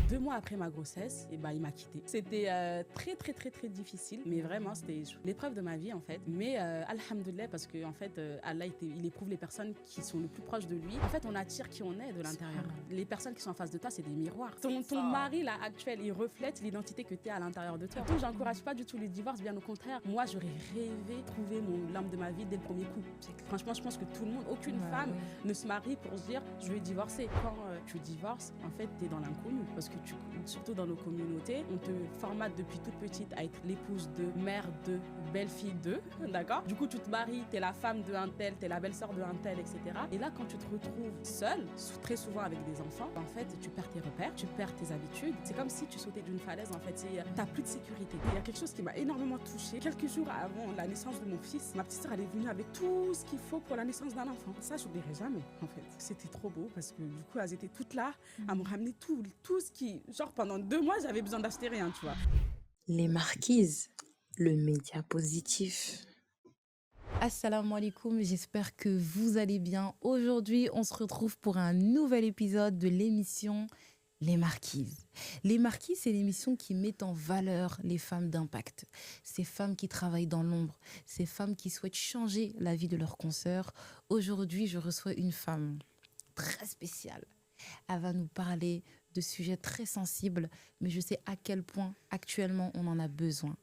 2 mois après ma grossesse, et il m'a quitté. C'était très, très, très, très difficile, mais vraiment, c'était l'épreuve de ma vie, en fait. Mais alhamdoulilah, parce que en fait, Allah, il éprouve les personnes qui sont le plus proches de lui. En fait, on attire qui on est de l'intérieur. Les personnes qui sont en face de toi, c'est des miroirs. Ton mari, là, actuel, il reflète l'identité que tu es à l'intérieur de toi. Donc, j'encourage pas du tout le divorce, bien au contraire. Moi, j'aurais rêvé trouver l'homme de ma vie dès le premier coup. Franchement, je pense que tout le monde, aucune femme ne se marie pour se dire je vais divorcer. Quand tu divorces, en fait, tu es dans l'inconnu. Parce que surtout dans nos communautés, on te formate depuis toute petite à être l'épouse de, mère de, belle-fille de, d'accord? Du coup, tu te maries, tu es la femme de un tel, tu es la belle-sœur de un tel, etc. Et là, quand tu te retrouves seule, très souvent avec des enfants, en fait, tu perds tes repères, tu perds tes habitudes. C'est comme si tu sautais d'une falaise, en fait. Tu n'as plus de sécurité. Il y a quelque chose qui m'a énormément touchée. Quelques jours avant la naissance de mon fils, ma petite sœur, elle est venue avec tout ce qu'il faut pour la naissance d'un enfant. Ça, je n'oublierai jamais, en fait. C'était trop beau parce que du coup, elles étaient toutes là à me ramener tout ce qui... Genre, pendant 2 mois, j'avais besoin d'acheter rien, tu vois. Les Marquises, le média positif. Assalamu alaikum, j'espère que vous allez bien. Aujourd'hui, on se retrouve pour un nouvel épisode de l'émission Les Marquises. Les Marquises, c'est l'émission qui met en valeur les femmes d'impact. Ces femmes qui travaillent dans l'ombre, ces femmes qui souhaitent changer la vie de leurs consoeurs. Aujourd'hui, je reçois une femme très spéciale. Elle va nous parler de sujets très sensibles, mais je sais à quel point actuellement on en a besoin.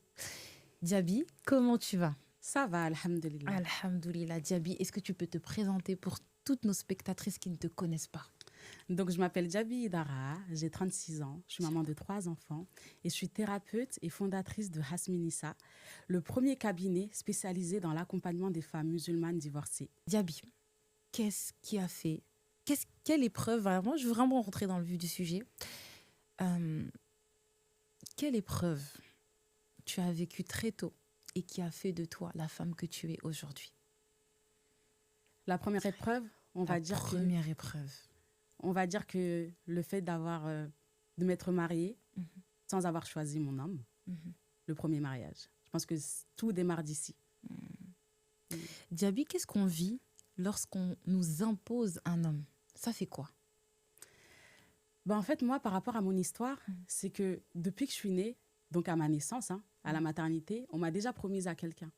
Diaby, comment tu vas ? Ça va, alhamdoulilah. Alhamdoulilah. Diaby, est-ce que tu peux te présenter pour toutes nos spectatrices qui ne te connaissent pas? Donc, je m'appelle Diaby Idara, j'ai 36 ans, je suis maman de 3 enfants et je suis thérapeute et fondatrice de Hasminissa, le premier cabinet spécialisé dans l'accompagnement des femmes musulmanes divorcées. Diaby, qu'est-ce qui a fait quelle épreuve, vraiment, je veux vraiment rentrer dans le vif du sujet. Quelle épreuve tu as vécue très tôt et qui a fait de toi la femme que tu es aujourd'hui? La première épreuve, on va dire que le fait de m'être mariée sans avoir choisi mon homme, le premier mariage. Je pense que tout démarre d'ici. Diaby, qu'est-ce qu'on vit lorsqu'on nous impose un homme? Ça fait quoi? En fait, moi, par rapport à mon histoire, c'est que depuis que je suis née, donc à ma naissance, à la maternité, on m'a déjà promise à quelqu'un.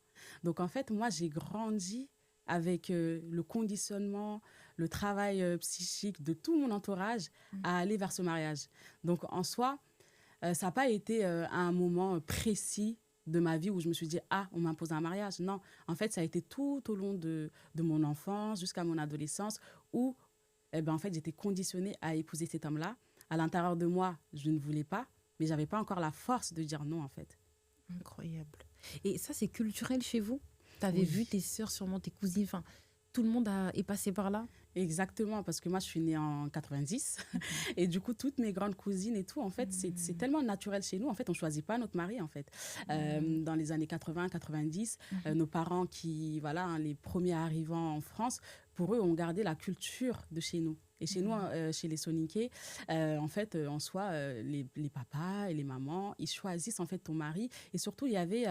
Donc en fait, moi, j'ai grandi avec le conditionnement, le travail psychique de tout mon entourage à aller vers ce mariage. Donc en soi, ça n'a pas été à un moment précis de ma vie où je me suis dit « Ah, on m'impose un mariage ». Non, en fait, ça a été tout au long de mon enfance jusqu'à mon adolescence où en fait, j'étais conditionnée à épouser cet homme-là. À l'intérieur de moi, je ne voulais pas, mais je n'avais pas encore la force de dire non, en fait. Incroyable. Et ça, c'est culturel chez vous? Tu avais vu tes sœurs, sûrement tes cousines, enfin, tout le monde est passé par là? Exactement, parce que moi, je suis née en 90. Et du coup, toutes mes grandes cousines et tout, en fait, c'est tellement naturel chez nous. En fait, on ne choisit pas notre mari, en fait. Dans les années 80, 90, nos parents qui, les premiers arrivants en France, pour eux, ont gardé la culture de chez nous. Et chez nous, chez les Soninké, en fait, en soi, les papas et les mamans, ils choisissent en fait ton mari. Et surtout, il y avait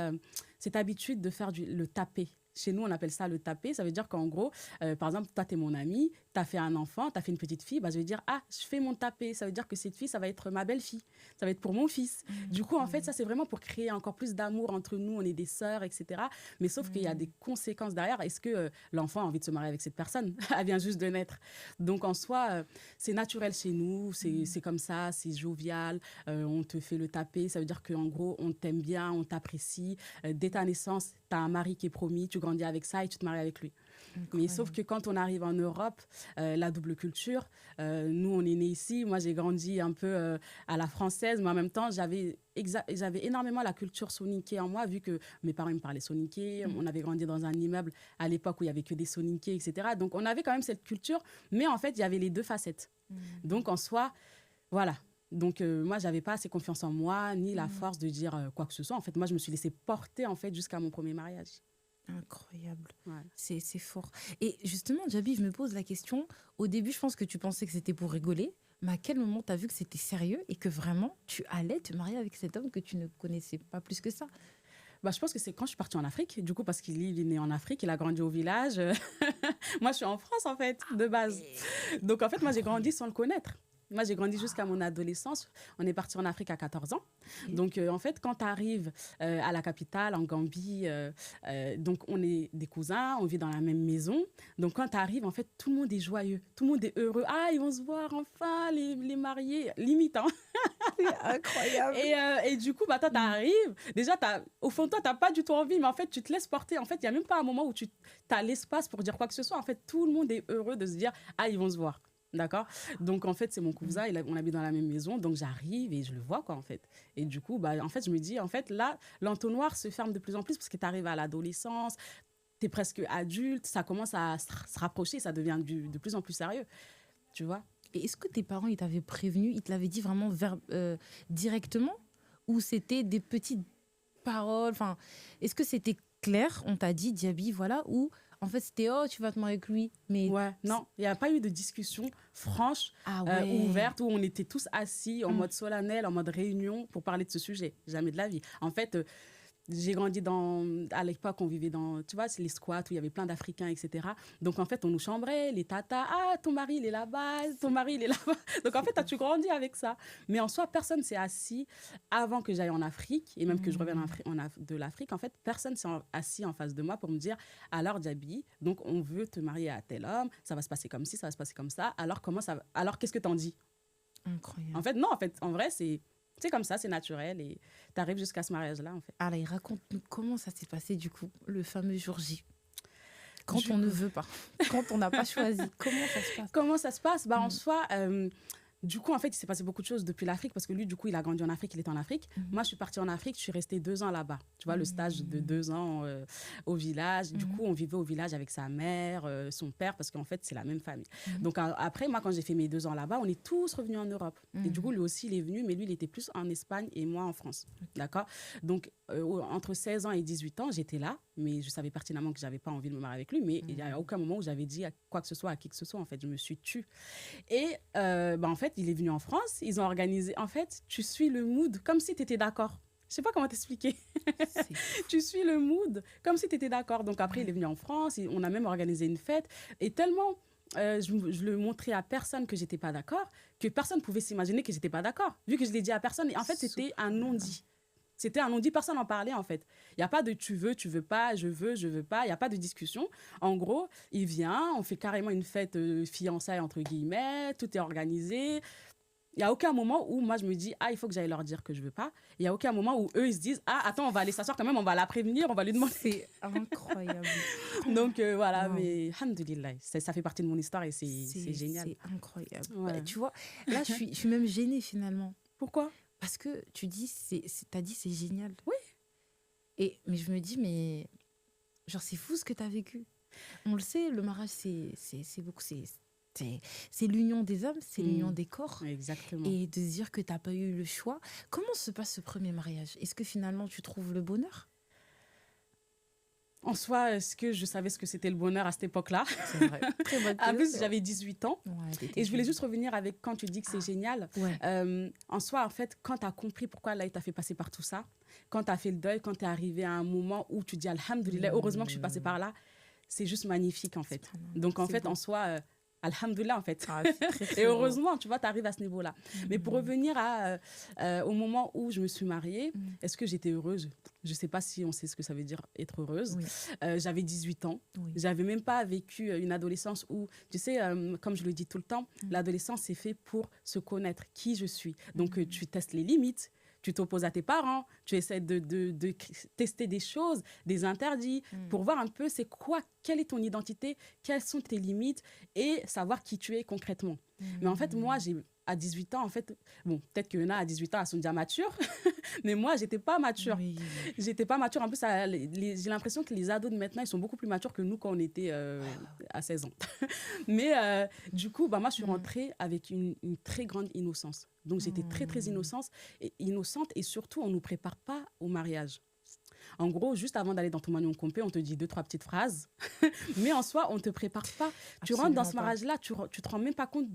cette habitude de faire le tapé. Chez nous, on appelle ça le taper. Ça veut dire qu'en gros, par exemple, toi, tu es mon ami, tu as fait un enfant, tu as fait une petite fille, je vais dire, ah, je fais mon tapé. Ça veut dire que cette fille, ça va être ma belle-fille. Ça va être pour mon fils. Du coup, en fait, ça, c'est vraiment pour créer encore plus d'amour entre nous. On est des sœurs, etc. Mais sauf qu'il y a des conséquences derrière. Est-ce que l'enfant a envie de se marier avec cette personne? Elle vient juste de naître. Donc, en soi, c'est naturel chez nous. C'est comme ça, c'est jovial. On te fait le taper. Ça veut dire qu'en gros, on t'aime bien, on t'apprécie. Dès ta naissance, tu as un mari qui est promis, tu grandis avec ça et tu te maries avec lui. Mais sauf que quand on arrive en Europe, la double culture, nous, on est nés ici. Moi, j'ai grandi un peu à la française, mais en même temps, j'avais énormément la culture soninké en moi, vu que mes parents me parlaient soninké. On avait grandi dans un immeuble à l'époque où il n'y avait que des soninké, etc. Donc, on avait quand même cette culture, mais en fait, il y avait les deux facettes. Donc, en soi, voilà. Donc, moi, je n'avais pas assez confiance en moi, ni la force de dire quoi que ce soit. En fait, moi, je me suis laissée porter en fait, jusqu'à mon premier mariage. Incroyable. Ouais. C'est fort. Et justement, Diaby, je me pose la question. Au début, je pense que tu pensais que c'était pour rigoler. Mais à quel moment tu as vu que c'était sérieux et que vraiment, tu allais te marier avec cet homme que tu ne connaissais pas plus que ça? Je pense que c'est quand je suis partie en Afrique, du coup, parce qu'il est né en Afrique, il a grandi au village. Moi, je suis en France, en fait, de base. Donc, en fait, moi, j'ai grandi sans le connaître. Moi, j'ai grandi jusqu'à mon adolescence. On est parti en Afrique à 14 ans. Ok. Donc, en fait, quand tu arrives à la capitale, en Gambie, donc on est des cousins, on vit dans la même maison. Donc, quand tu arrives, en fait, tout le monde est joyeux, tout le monde est heureux. Ah, ils vont se voir enfin, les mariés, limite, hein. C'est incroyable. Et du coup, bah, toi, tu arrives. Déjà, au fond de toi, tu n'as pas du tout envie, mais en fait, tu te laisses porter. En fait, il n'y a même pas un moment où tu as l'espace pour dire quoi que ce soit. En fait, tout le monde est heureux de se dire, ah, ils vont se voir. D'accord. Donc, en fait, c'est mon cousin, on habite dans la même maison. Donc, j'arrive et je le vois, quoi, en fait. Et du coup, bah, en fait, je me dis, en fait, là, l'entonnoir se ferme de plus en plus parce que tu arrives à l'adolescence, tu es presque adulte, ça commence à se rapprocher, ça devient de plus en plus sérieux. Tu vois. Et est-ce que tes parents, ils t'avaient prévenu, ils te l'avaient dit vraiment directement ou c'était des petites paroles? Enfin, est-ce que c'était clair? On t'a dit, Diaby, voilà, ou en fait, c'était, oh, tu vas te marier avec lui. Mais... Ouais, non, il n'y a pas eu de discussion franche, Ah ouais. ouverte, où on était tous assis en mode solennel, en mode réunion, pour parler de ce sujet. Jamais de la vie. En fait, j'ai grandi à l'époque, on vivait dans, tu vois, c'est les squats où il y avait plein d'Africains, etc. Donc, en fait, on nous chambrait, les tatas, ah, ton mari, il est là-bas, ton mari, il est là-bas. Donc, en fait, tu grandis avec ça. Mais en soi, personne s'est assis avant que j'aille en Afrique, et même que je revienne de l'Afrique. En fait, personne s'est assis en face de moi pour me dire, alors, Diaby, donc, on veut te marier à tel homme, ça va se passer comme ci, ça va se passer comme ça. Alors, qu'est-ce que t'en dis? Incroyable. En fait, non, en vrai, c'est comme ça, c'est naturel et tu arrives jusqu'à ce mariage-là, en fait. Alors, raconte-nous comment ça s'est passé, du coup, le fameux jour J. Quand on ne veut pas, quand on n'a pas choisi, comment ça se passe? Comment ça se passe? Bah, en soi, du coup, en fait, il s'est passé beaucoup de choses depuis l'Afrique parce que lui, du coup, il a grandi en Afrique, il est en Afrique. Moi, je suis partie en Afrique, je suis restée 2 ans là-bas. Tu vois, le stage de 2 ans au village. Du coup, on vivait au village avec sa mère, son père, parce qu'en fait, c'est la même famille. Donc, après, moi, quand j'ai fait mes 2 ans là-bas, on est tous revenus en Europe. Et du coup, lui aussi, il est venu, mais lui, il était plus en Espagne et moi en France. D'accord? Donc, entre 16 ans et 18 ans, j'étais là, mais je savais pertinemment que je n'avais pas envie de me marier avec lui, mais il n'y a aucun moment où j'avais dit quoi que ce soit à qui que ce soit. En fait, je me suis tue. Et en fait, il est venu en France, ils ont organisé. En fait, tu suis le mood comme si tu étais d'accord. Je sais pas comment t'expliquer. Tu suis le mood comme si tu étais d'accord. Donc après, il est venu en France, on a même organisé une fête. Et tellement je le montrais à personne que j'étais pas d'accord, que personne pouvait s'imaginer que j'étais pas d'accord, vu que je l'ai dit à personne. Et en fait, c'était un non-dit. C'était un non-dit, personne n'en parlait en fait. Il n'y a pas de tu veux pas, je veux pas, il n'y a pas de discussion. En gros, il vient, on fait carrément une fête fiançailles entre guillemets, tout est organisé. Il n'y a aucun moment où moi je me dis, ah, il faut que j'aille leur dire que je veux pas. Il n'y a aucun moment où eux ils se disent, ah, attends, on va aller s'asseoir quand même, on va la prévenir, on va lui demander. C'est incroyable. Donc voilà, mais alhamdoulilah, ça fait partie de mon histoire et c'est génial. C'est incroyable. Ouais. Bah, tu vois, là je suis même gênée finalement. Pourquoi? Parce que tu dis, t'as dit c'est génial. Oui. Mais je me dis, mais genre c'est fou ce que t'as vécu. On le sait, le mariage c'est beaucoup, c'est l'union des âmes, c'est l'union des corps. Exactement. Et de se dire que t'as pas eu le choix. Comment se passe ce premier mariage? Est-ce que finalement tu trouves le bonheur? En soi, est-ce que je savais ce que c'était le bonheur à cette époque-là? C'est vrai. Très bonne En plus, question. j'avais 18 ans. Ouais, Et je voulais juste revenir avec quand tu dis que c'est génial. Ouais. En soi, en fait, quand tu as compris pourquoi Allah t'a fait passer par tout ça, quand tu as fait le deuil, quand tu es arrivé à un moment où tu dis Alhamdoulilah, heureusement que je suis passée par là, c'est juste magnifique en fait. Donc en fait, beau. en soi, Alhamdoulilah en fait. Ah, c'est très, très Et beau. heureusement, tu vois, tu arrives à ce niveau-là. Mais pour revenir au moment où je me suis mariée, est-ce que j'étais heureuse? Je ne sais pas si on sait ce que ça veut dire être heureuse. Oui. J'avais 18 ans. Oui. J'avais même pas vécu une adolescence où, tu sais, comme je le dis tout le temps, l'adolescence, c'est fait pour se connaître, qui je suis. Donc, tu testes les limites, tu t'opposes à tes parents, tu essaies de tester des choses, des interdits, pour voir un peu c'est quoi, quelle est ton identité, quelles sont tes limites et savoir qui tu es concrètement. Mais en fait, moi, à 18 ans, en fait, bon, peut-être qu'il y en a à 18 ans, elles sont déjà matures, mais moi, j'étais pas mature. Oui. J'étais pas mature. En plus, j'ai l'impression que les ados de maintenant, ils sont beaucoup plus matures que nous quand on était à 16 ans. Mais du coup, moi, je suis rentrée avec une très grande innocence. Donc, j'étais très, très innocente et surtout, on ne nous prépare pas au mariage. En gros, juste avant d'aller dans ton magnon complet, on te dit 2-3 petites phrases. Mais en soi, on ne te prépare pas. Tu rentres dans ce mariage-là, tu ne te rends même pas compte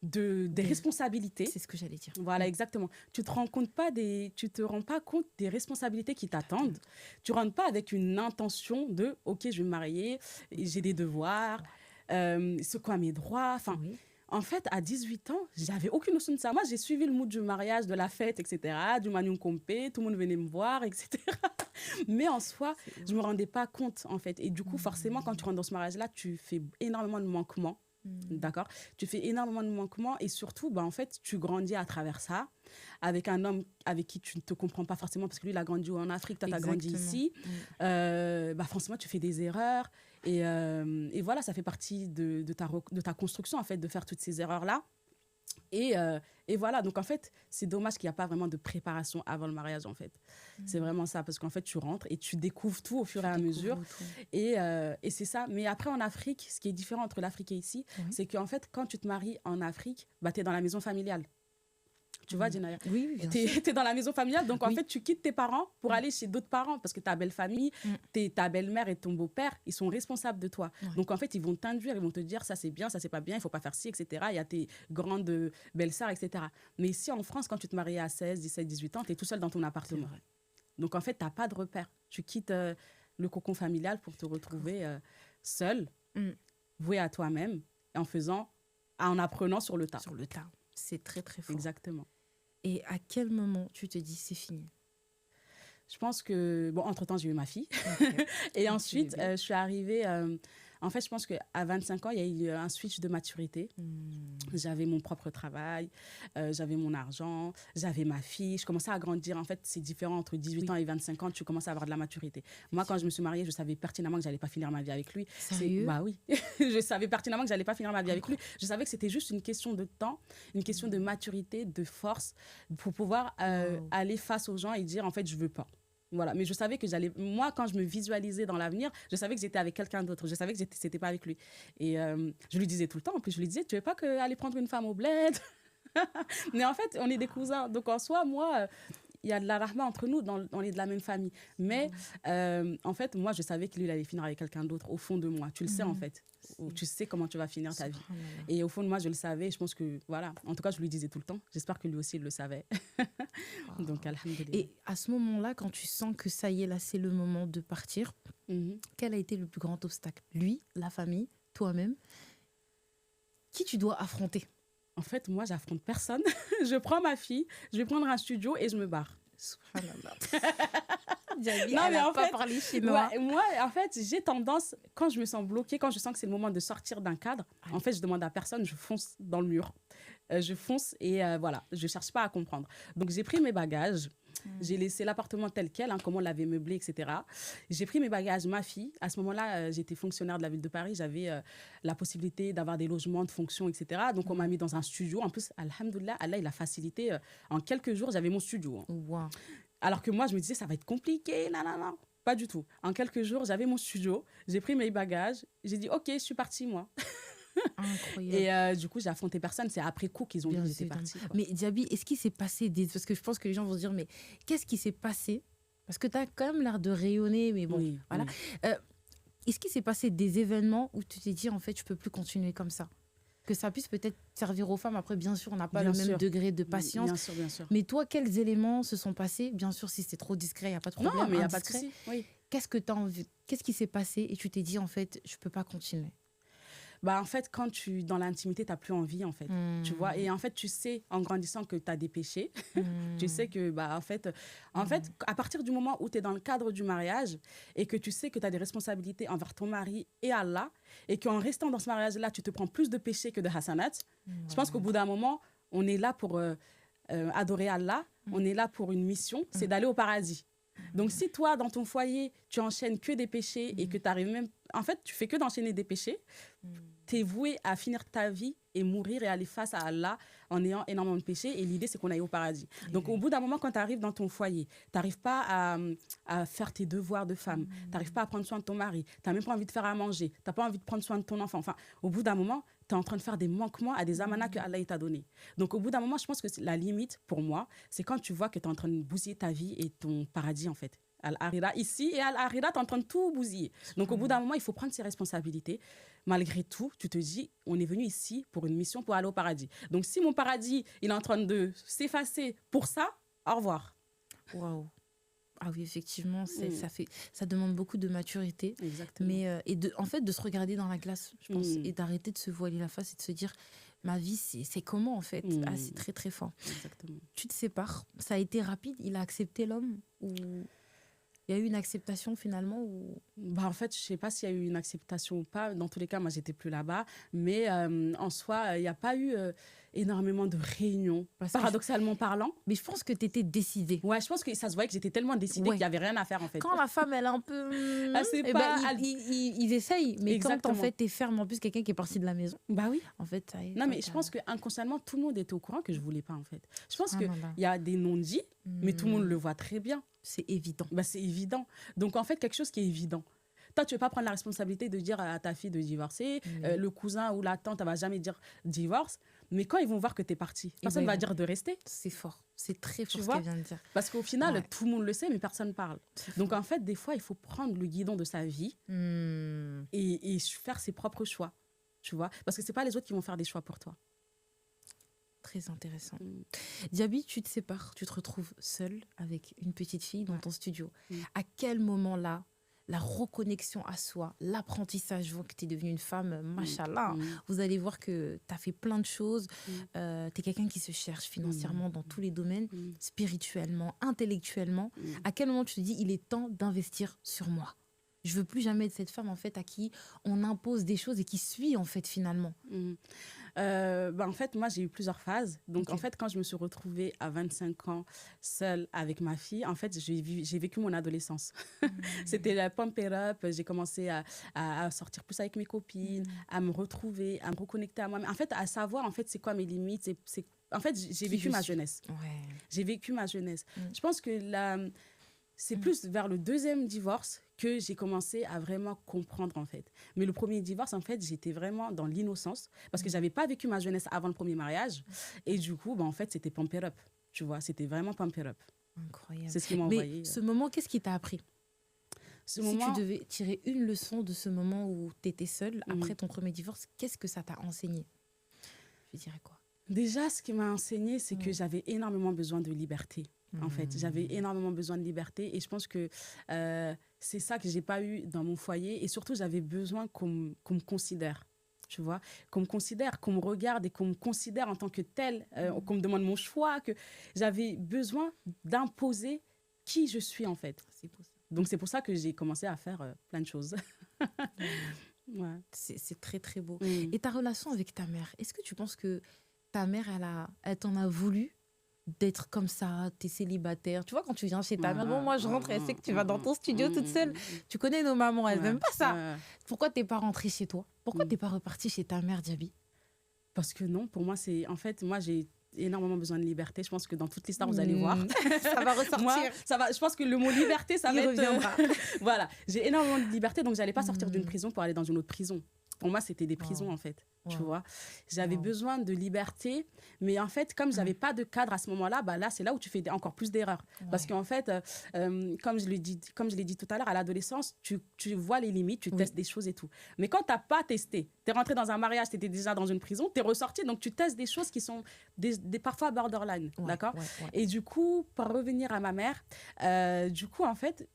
des responsabilités. C'est ce que j'allais dire. Voilà, exactement. Tu te rends pas compte des responsabilités qui t'attendent. Tu rentres pas avec une intention ok, je vais me marier, j'ai des devoirs, c'est quoi mes droits. Enfin, En fait, à 18 ans, j'avais aucune notion de ça. Moi, j'ai suivi le mood du mariage, de la fête, etc., du Manion Compé, tout le monde venait me voir, etc. Mais en soi, je ne me rendais pas compte, en fait. Et du coup, forcément, quand tu rentres dans ce mariage-là, tu fais énormément de manquements. D'accord? Tu fais énormément de manquements et surtout, en fait, tu grandis à travers ça avec un homme avec qui tu ne te comprends pas forcément parce que lui, il a grandi en Afrique, toi, tu as grandi ici. Forcément, tu fais des erreurs et voilà, ça fait partie de ta construction, en fait, de faire toutes ces erreurs-là. Et voilà, donc en fait, c'est dommage qu'il n'y a pas vraiment de préparation avant le mariage, en fait. C'est vraiment ça, parce qu'en fait, tu rentres et tu découvres tout au fur et à mesure. Et c'est ça. Mais après, en Afrique, ce qui est différent entre l'Afrique et ici, c'est qu'en fait, quand tu te maries en Afrique, tu es dans la maison familiale. Tu vois, Djenaya? Oui, bien sûr. Tu es dans la maison familiale, donc en Oui. fait, tu quittes tes parents pour aller chez d'autres parents parce que ta belle-famille, ta belle-mère et ton beau-père, ils sont responsables de toi. Donc en fait, ils vont t'induire, ils vont te dire ça c'est bien, ça c'est pas bien, il faut pas faire ci, etc. Il y a tes grandes belles-sœurs, etc. Mais ici, en France, quand tu te maries à 16, 17, 18 ans, tu es tout seul dans ton appartement. Donc en fait, tu n'as pas de repère. Tu quittes le cocon familial pour te retrouver seul, voué à toi-même, en apprenant sur le tas. Sur le tas. C'est très, très fort. Exactement. Et à quel moment tu te dis c'est fini? Je pense que, entre-temps, j'ai eu ma fille. Et ensuite, je suis arrivée... en fait, je pense qu'à 25 ans, il y a eu un switch de maturité. J'avais mon propre travail, j'avais mon argent, j'avais ma fille. Je commençais à grandir. En fait, c'est différent entre 18 ans et 25 ans. Tu commences à avoir de la maturité. Moi, quand je me suis mariée, je savais pertinemment que je n'allais pas finir ma vie avec lui. Sérieux? Bah oui. Je savais pertinemment que je n'allais pas finir ma vie avec lui. Je savais que c'était juste une question de temps, une question de maturité, de force pour pouvoir aller face aux gens et dire, en fait, je ne veux pas. Voilà, mais je savais que moi, quand je me visualisais dans l'avenir, je savais que j'étais avec quelqu'un d'autre. Je savais que c'était pas avec lui. Et je lui disais tout le temps, en plus, je lui disais, tu veux pas aller prendre une femme au bled? Mais en fait, on est des cousins. Donc en soi, moi, il y a de la rahma entre nous, on est de la même famille. Mais en fait, moi, je savais que lui, il allait finir avec quelqu'un d'autre au fond de moi. Tu le sais, en fait. Tu sais comment tu vas finir ta vie. Et au fond de moi, je le savais. Je pense que, voilà, en tout cas, je lui disais tout le temps. J'espère que lui aussi, il le savait. Donc, alhamdoulilah. Et à ce moment-là, quand tu sens que ça y est, là, c'est le moment de partir, quel a été le plus grand obstacle? Lui, la famille, toi-même? Qui tu dois affronter? En fait, moi, j'affronte personne. Je prends ma fille, je vais prendre un studio et je me barre. Subhanallah. Non, mais en fait, parlé chez moi. Moi, en fait, j'ai tendance, quand je me sens bloquée, quand je sens que c'est le moment de sortir d'un cadre, en fait, je demande à personne, je fonce dans le mur. Je fonce et voilà, je ne cherche pas à comprendre. Donc, j'ai pris mes bagages. J'ai laissé l'appartement tel quel, comme on l'avait meublé, etc. J'ai pris mes bagages, ma fille. À ce moment-là, j'étais fonctionnaire de la ville de Paris. J'avais la possibilité d'avoir des logements de fonction, etc. Donc, on m'a mis dans un studio. En plus, alhamdoulilah, Allah, il a facilité. En quelques jours, j'avais mon studio. Wow. Alors que moi, je me disais, ça va être compliqué. Non. Pas du tout. En quelques jours, j'avais mon studio. J'ai pris mes bagages. J'ai dit, OK, je suis partie, moi. Incroyable. Et du coup, j'ai affronté personne. C'est après coup qu'ils ont vu que j'étais partie. Mais Diaby, est-ce qu'il s'est passé parce que je pense que les gens vont se dire, mais qu'est-ce qui s'est passé? Parce que tu as quand même l'air de rayonner, mais bon, oui, voilà. Oui. Est-ce qu'il s'est passé des événements où tu t'es dit, en fait, je peux plus continuer comme ça? Que ça puisse peut-être servir aux femmes. Après, bien sûr, on n'a pas le même degré de patience. Bien sûr, bien sûr. Mais toi, quels éléments se sont passés? Bien sûr, si c'est trop discret, il n'y a pas de problème. Non, mais il n'y a pas de souci. Oui. Qu'est-ce qui s'est passé et tu t'es dit, en fait, je ne peux pas continuer? En fait, quand dans l'intimité, tu n'as plus envie, en fait. Tu vois? Et en fait, tu sais, en grandissant, que tu as des péchés. Tu sais que, en fait, à partir du moment où tu es dans le cadre du mariage et que tu sais que tu as des responsabilités envers ton mari et Allah, et qu'en restant dans ce mariage-là, tu te prends plus de péchés que de hasanat, je pense qu'au bout d'un moment, on est là pour adorer Allah, on est là pour une mission, c'est d'aller au paradis. Donc, si toi, dans ton foyer, tu enchaînes que des péchés et que tu arrives même... En fait, tu fais que d'enchaîner des péchés, tu es voué à finir ta vie et mourir et aller face à Allah en ayant énormément de péchés. Et l'idée, c'est qu'on aille au paradis. Donc, au bout d'un moment, quand tu arrives dans ton foyer, tu n'arrives pas à faire tes devoirs de femme. Tu n'arrives pas à prendre soin de ton mari. Tu n'as même pas envie de faire à manger. Tu n'as pas envie de prendre soin de ton enfant. Enfin, au bout d'un moment, tu es en train de faire des manquements à des amanas que Allah t'a donnés. Donc, au bout d'un moment, je pense que la limite, pour moi, c'est quand tu vois que tu es en train de bousiller ta vie et ton paradis, en fait. Al-Harira ici et Al-Harira, tu es en train de tout bousiller. Donc, au bout d'un moment, il faut prendre ses responsabilités. Malgré tout, tu te dis, on est venu ici pour une mission pour aller au paradis. Donc, si mon paradis, il est en train de s'effacer pour ça, au revoir. Waouh. Ah oui, effectivement, ça demande beaucoup de maturité. Exactement. Mais, en fait, de se regarder dans la glace, je pense, et d'arrêter de se voiler la face et de se dire, ma vie, c'est comment en fait? Ah, c'est Mm. très très fort. Exactement. Tu te sépares, ça a été rapide, il a accepté l'homme ou il y a eu une acceptation finalement ou... Bah, en fait, je sais pas s'il y a eu une acceptation ou pas. Dans tous les cas, moi, j'étais plus là-bas. Mais en soi, il n'y a pas eu énormément de réunions, Parce que paradoxalement parlant. Mais je pense que tu étais décidée. Ouais, je pense que ça se voyait que j'étais tellement décidée Ouais. qu'il n'y avait rien à faire, en fait. Quand la femme, elle est un peu... Elle sait eh pas, ben, elle- ils essayent. Mais quand en Exactement. fait, t'es ferme, en plus, quelqu'un qui est parti de la maison, Bah oui. en fait, ça y est, Non, toi, mais je pense qu'inconsciemment, tout le monde était au courant que je voulais pas, en fait. Je pense qu'il Subhanallah. y a des non-dits, mais tout le monde le voit très bien. C'est évident. Bah, c'est évident. Donc, en fait, quelque chose qui est évident. Toi, tu ne veux pas prendre la responsabilité de dire à ta fille de divorcer. Oui. Le cousin ou la tante, elle ne va jamais dire divorce. Mais quand ils vont voir que tu es parti, personne ne ben, va dire de rester. C'est fort. C'est très Tu fort ce vois qu'elle vient de dire. Parce qu'au final, Ouais. tout le monde le sait, mais personne ne parle. C'est Donc, fort. en fait, des fois, il faut prendre le guidon de sa vie et faire ses propres choix. Tu vois? Parce que ce n'est pas les autres qui vont faire des choix pour toi. Très intéressant. Mm. Diaby, tu te sépares, tu te retrouves seule avec une petite fille dans Ouais. ton studio. Mm. À quel moment-là, la reconnexion à soi, l'apprentissage, je vois que tu es devenue une femme, machallah, Mm. vous allez voir que tu as fait plein de choses, Mm. tu es quelqu'un qui se cherche financièrement dans tous les domaines, Mm. spirituellement, intellectuellement. Mm. À quel moment tu te dis, il est temps d'investir sur moi? Je veux plus jamais être cette femme en fait à qui on impose des choses et qui suit en fait finalement. Mm. En fait, moi, j'ai eu plusieurs phases. Donc, Ok. en fait, quand je me suis retrouvée à 25 ans seule avec ma fille, en fait, j'ai vécu mon adolescence. C'était la pump it up. J'ai commencé à sortir plus avec mes copines, à me retrouver, à me reconnecter à moi-même. En fait, à savoir, en fait, c'est quoi mes limites. En fait, j'ai Qui vécu je ma suis. jeunesse. Ouais. J'ai vécu ma jeunesse. Mm. Je pense que c'est plus vers le deuxième divorce que j'ai commencé à vraiment comprendre, en fait. Mais le premier divorce, en fait, j'étais vraiment dans l'innocence parce que je n'avais pas vécu ma jeunesse avant le premier mariage. Et du coup, en fait, c'était pump it up. Tu vois, c'était vraiment pump it up. Incroyable. C'est ce qui m'a Mais envoyé. ce moment, qu'est-ce qui t'a appris? Ce Si moment, tu devais tirer une leçon de ce moment où tu étais seule, Mhm. après ton premier divorce, qu'est-ce que ça t'a enseigné? Je dirais quoi? déjà, ce qui m'a enseigné, c'est que Mm. j'avais énormément besoin de liberté. En fait, j'avais énormément besoin de liberté et je pense que c'est ça que j'ai pas eu dans mon foyer et surtout j'avais besoin qu'on me considère, tu vois, qu'on me considère, qu'on me regarde et qu'on me considère en tant que tel, qu'on me demande mon choix, que j'avais besoin d'imposer qui je suis en fait. C'est beau ça. Donc c'est pour ça que j'ai commencé à faire plein de choses. Ouais. C'est très très beau. Mm. Et ta relation avec ta mère, est-ce que tu penses que ta mère, elle t'en a voulu d'être comme ça, t'es célibataire? Tu vois, quand tu viens chez ta mère, bon, moi je rentre, elle sait que tu vas dans ton studio toute seule. Tu connais nos mamans, elles n'aiment pas ça. Ouais. Pourquoi t'es pas rentrée chez toi? Pourquoi Mm. t'es pas repartie chez ta mère, Diaby? Parce que non, pour moi, c'est... En fait, moi, j'ai énormément besoin de liberté. Je pense que dans toute l'histoire, vous allez voir. Ça va ressortir. Moi, ça va, je pense que le mot liberté, ça Il va être... reviendra. Voilà, j'ai énormément de liberté, donc j'allais pas sortir d'une Mm. prison pour aller dans une autre prison. Pour moi, c'était des prisons, Wow. en fait. Tu Wow. vois, j'avais Wow. besoin de liberté, mais en fait, comme j'avais pas de cadre à ce moment-là, là, c'est là où tu fais encore plus d'erreurs. Parce Ouais. qu'en fait, comme je l'ai dit tout à l'heure, à l'adolescence, tu vois les limites, tu Oui. testes des choses et tout. Mais quand t'as pas testé, t'es rentré dans un mariage, t'étais déjà dans une prison, t'es ressorti, donc tu testes des choses qui sont parfois borderline, Ouais, d'accord? ouais, ouais. Et du coup, pour revenir à ma mère, en fait,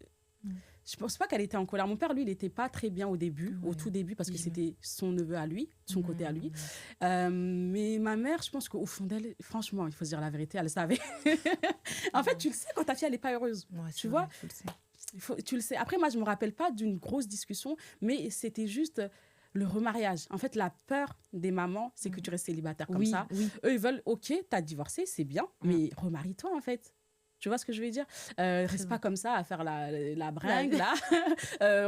je pense pas qu'elle était en colère. Mon père, lui, il n'était pas très bien au début, au Ouais. tout début, parce que Oui. c'était son neveu à lui, son côté à lui. Mais ma mère, je pense qu'au fond d'elle, franchement, il faut se dire la vérité, elle savait. En fait, tu le sais quand ta fille, elle n'est pas heureuse. Ouais, Tu c'est vois, vrai, je le sais. Tu le sais. Après, moi, je me rappelle pas d'une grosse discussion, mais c'était juste le remariage. En fait, la peur des mamans, c'est que tu restes célibataire comme Oui, ça. oui. Eux, ils veulent, ok, t'as divorcé, c'est bien, mais remarie-toi, en fait. Tu vois ce que je veux dire? Reste pas comme ça à faire la bringue, là.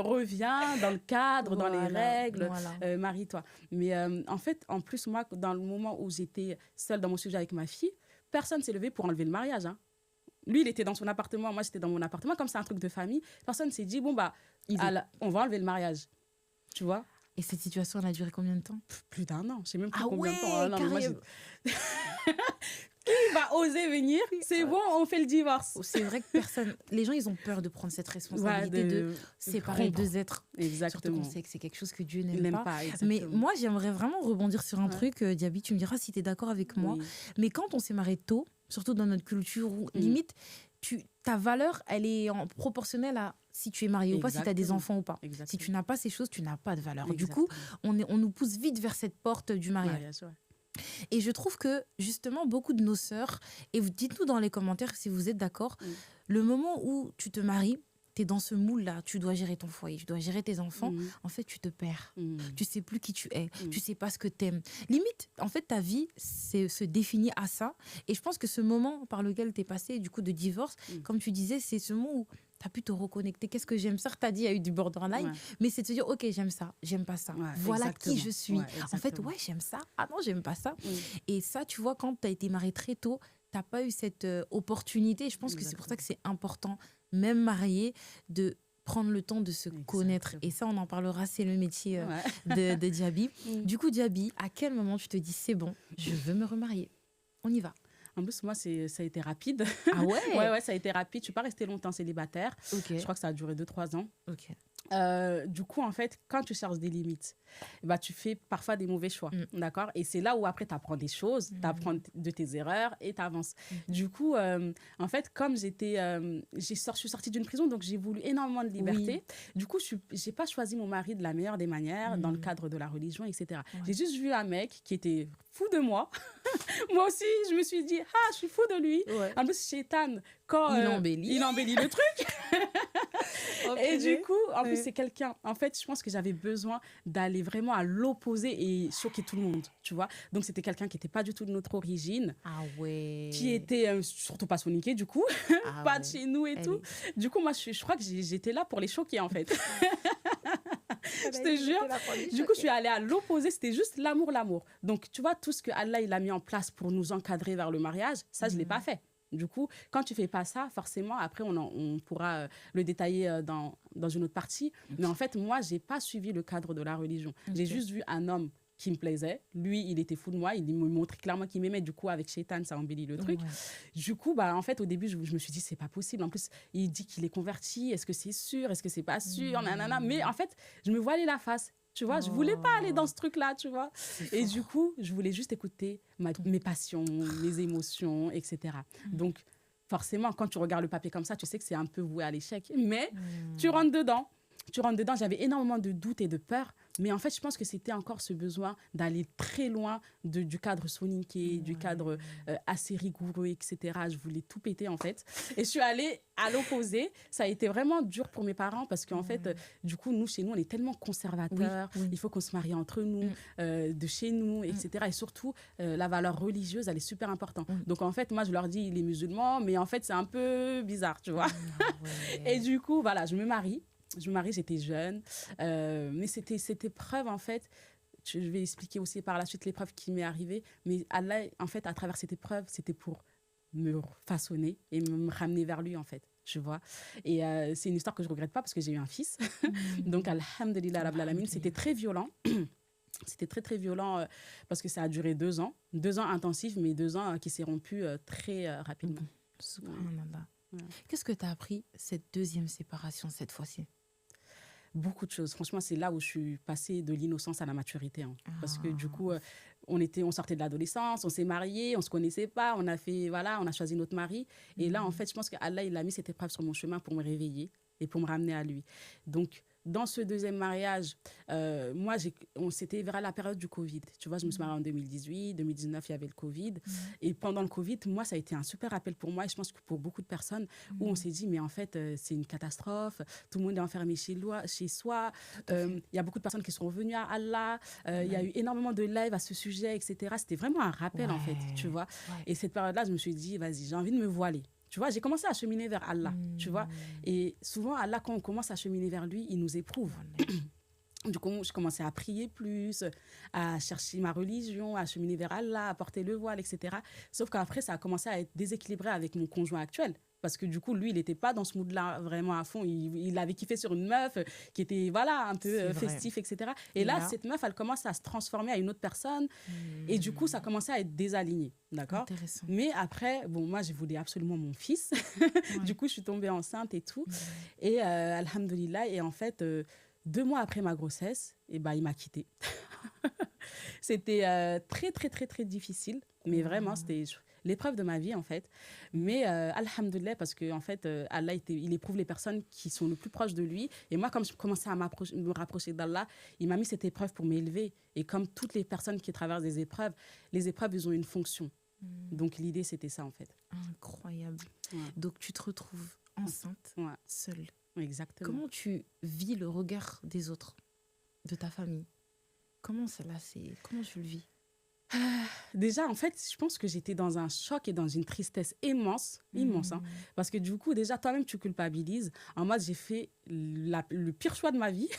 Reviens dans le cadre, dans les Voilà, règles. voilà. Marie-toi. Mais en fait, en plus, moi, dans le moment où j'étais seule dans mon studio avec ma fille, personne ne s'est levé pour enlever le mariage. Hein. Lui, il était dans son appartement, moi, j'étais dans mon appartement. Comme c'est un truc de famille, personne ne s'est dit, bon, on va enlever le mariage. Tu vois? Et cette situation, elle a duré combien de temps? Plus d'un an. Je sais même plus Ah combien de temps. ouais, Ah non, mais moi, carrément. qui va oser venir? C'est bon, on fait le divorce. C'est vrai que personne... Les gens, ils ont peur de prendre cette responsabilité de séparer rompre. deux êtres. Surtout Exactement. qu'on sait que c'est quelque chose que Dieu Il n'aime n'aime pas. pas, Mais exactement. moi, j'aimerais vraiment rebondir sur un Ouais. truc. Diaby, tu me diras si tu es d'accord avec moi. Oui. Mais quand on s'est marié tôt, surtout dans notre culture, où, limite, ta valeur, elle est proportionnelle à si tu es marié ou pas, si tu as des Exactement. enfants ou pas. Si Exactement. tu n'as pas ces choses, tu n'as pas de valeur. Du Exactement. coup, on nous pousse vite vers cette porte du mariage. Mariage, ouais. Et je trouve que justement, beaucoup de nos sœurs, et vous dites-nous dans les commentaires si vous êtes d'accord, le moment où tu te maries, tu es dans ce moule-là, tu dois gérer ton foyer, tu dois gérer tes enfants, en fait, tu te perds. Tu sais plus qui tu es, tu sais pas ce que tu aimes. Limite, en fait, ta vie se définit à ça. Et je pense que ce moment par lequel tu es passé, du coup, de divorce, comme tu disais, c'est ce moment où tu as pu te reconnecter. Qu'est-ce que j'aime? Certes, tu as dit, il y a eu du borderline, mais c'est de se dire, OK, j'aime ça, j'aime pas ça. Voilà exactement. qui je suis. Ouais, En fait, ouais, j'aime ça. Ah non, j'aime pas ça. Et ça, tu vois, quand tu as été mariée très tôt, tu n'as pas eu cette opportunité. Je pense que c'est pour ça que c'est important, même marié, de prendre le temps de se connaître. Et ça, on en parlera, c'est le métier de Djaby. Du coup, Djaby, à quel moment tu te dis, c'est bon, je veux me remarier? On y va. En plus, moi, ça a été rapide. Ah ouais? Ouais, ça a été rapide. Je suis pas restée longtemps célibataire. Ok. Je crois que ça a duré 2-3 ans. Ok. Du coup, en fait, quand tu cherches des limites, bah, tu fais parfois des mauvais choix, d'accord? Et c'est là où après, tu apprends des choses, tu apprends de tes erreurs et tu avances. Du coup, en fait, comme je suis sortie d'une prison, donc j'ai voulu énormément de liberté. Du coup, je n'ai pas choisi mon mari de la meilleure des manières, dans le cadre de la religion, etc. J'ai juste vu un mec qui était fou de moi. Moi aussi, je me suis dit, je suis fou de lui. En plus, Shaitan, quand il embellit le truc. Et du coup, en plus, c'est quelqu'un. En fait, je pense que j'avais besoin d'aller vraiment à l'opposé et choquer tout le monde, tu vois. Donc, c'était quelqu'un qui n'était pas du tout de notre origine. Ah ouais. Qui était surtout pas soniqué, du coup. Pas de chez nous et tout. Du coup, moi, je crois que j'étais là pour les choquer, en fait. Je te jure. Du coup, je suis allée à l'opposé. C'était juste l'amour. Donc, tu vois, tout ce que Allah il a mis en place pour nous encadrer vers le mariage, ça, je ne l'ai pas fait. Du coup, quand tu ne fais pas ça, forcément, après, on pourra le détailler dans une autre partie. Mais en fait, moi, je n'ai pas suivi le cadre de la religion. J'ai juste vu un homme qui me plaisait. Lui, il était fou de moi. Il me montrait clairement qu'il m'aimait. Du coup, avec Shaitan, ça embellit le truc. Du coup, bah, en fait, au début, je me suis dit, c'est pas possible. En plus, il dit qu'il est converti. Est-ce que c'est sûr? Est-ce que c'est pas sûr? Nanana. Mais en fait, je me voilais la face. Tu vois, je voulais pas aller dans ce truc-là, tu vois. Et du coup, je voulais juste écouter mes passions, mes émotions, etc. Donc, forcément, quand tu regardes le papier comme ça, tu sais que c'est un peu voué à l'échec. Mais tu rentres dedans. J'avais énormément de doutes et de peurs. Mais en fait, je pense que c'était encore ce besoin d'aller très loin du cadre soninké, du cadre assez rigoureux, etc. Je voulais tout péter, en fait. Et je suis allée à l'opposé. Ça a été vraiment dur pour mes parents parce qu'en fait, du coup, chez nous, on est tellement conservateurs. Il faut qu'on se marie entre nous, de chez nous, etc. Et surtout, la valeur religieuse, elle est super importante. Donc, en fait, moi, je leur dis, les musulmans, mais en fait, c'est un peu bizarre, tu vois. Et du coup, voilà, je me marie, j'étais jeune. Mais cette épreuve, en fait, je vais expliquer aussi par la suite l'épreuve qui m'est arrivée. Mais Allah, en fait, à travers cette épreuve, c'était pour me façonner et me ramener vers lui, en fait. Tu vois. Et c'est une histoire que je ne regrette pas parce que j'ai eu un fils. Donc, alhamdulillah, rabbil alamin, c'était très violent. C'était très, très violent parce que ça a duré 2 ans. 2 ans intensifs, mais 2 ans qui s'est rompu très rapidement. Subhanallah. Qu'est-ce que tu as appris cette deuxième séparation, cette fois-ci? Beaucoup de choses. Franchement, c'est là où je suis passée de l'innocence à la maturité. Parce que du coup, on sortait de l'adolescence, on s'est mariés, on ne se connaissait pas, on a choisi notre mari. Et là, en fait, je pense qu'Allah, il a mis cette épreuve sur mon chemin pour me réveiller et pour me ramener à lui. Donc, dans ce deuxième mariage, c'était vers la période du Covid. Tu vois, je me suis mariée en 2018, 2019, il y avait le Covid. Et pendant le Covid, moi, ça a été un super appel pour moi et je pense que pour beaucoup de personnes où on s'est dit, mais en fait, c'est une catastrophe. Tout le monde est enfermé chez soi. Il y a beaucoup de personnes qui sont revenues à Allah. Il y a eu énormément de lives à ce sujet, etc. C'était vraiment un rappel, en fait, tu vois. Et cette période-là, je me suis dit, vas-y, j'ai envie de me voiler. Tu vois, j'ai commencé à cheminer vers Allah, tu vois. Et souvent, Allah, quand on commence à cheminer vers lui, il nous éprouve. Du coup, je commençais à prier plus, à chercher ma religion, à cheminer vers Allah, à porter le voile, etc. Sauf qu'après, ça a commencé à être déséquilibré avec mon conjoint actuel. Parce que du coup, lui, il n'était pas dans ce mood-là vraiment à fond. Il avait kiffé sur une meuf qui était un peu festif, etc. Et là, cette meuf, elle commence à se transformer à une autre personne. Et du coup, ça commençait à être désaligné. D'accord ? Mais après, moi, je voulais absolument mon fils. Du coup, je suis tombée enceinte et tout. Et alhamdoulilah, et en fait, 2 mois après ma grossesse, il m'a quittée. C'était très, très, très, très difficile. Mais vraiment, l'épreuve de ma vie, en fait. Mais alhamdoulilah, parce que en fait, Allah, il éprouve les personnes qui sont le plus proches de lui. Et moi, comme je commençais à me rapprocher d'Allah, il m'a mis cette épreuve pour m'élever. Et comme toutes les personnes qui traversent des épreuves, les épreuves, ils ont une fonction. Donc l'idée, c'était ça, en fait. Incroyable. Ouais. Donc, tu te retrouves enceinte, Ouais, seule. exactement. Comment tu vis le regard des autres, de ta famille? Comment tu le vis? Déjà, en fait, je pense que j'étais dans un choc et dans une tristesse immense. Hein. Parce que du coup, déjà, toi-même, tu culpabilises. En mode, j'ai fait le pire choix de ma vie.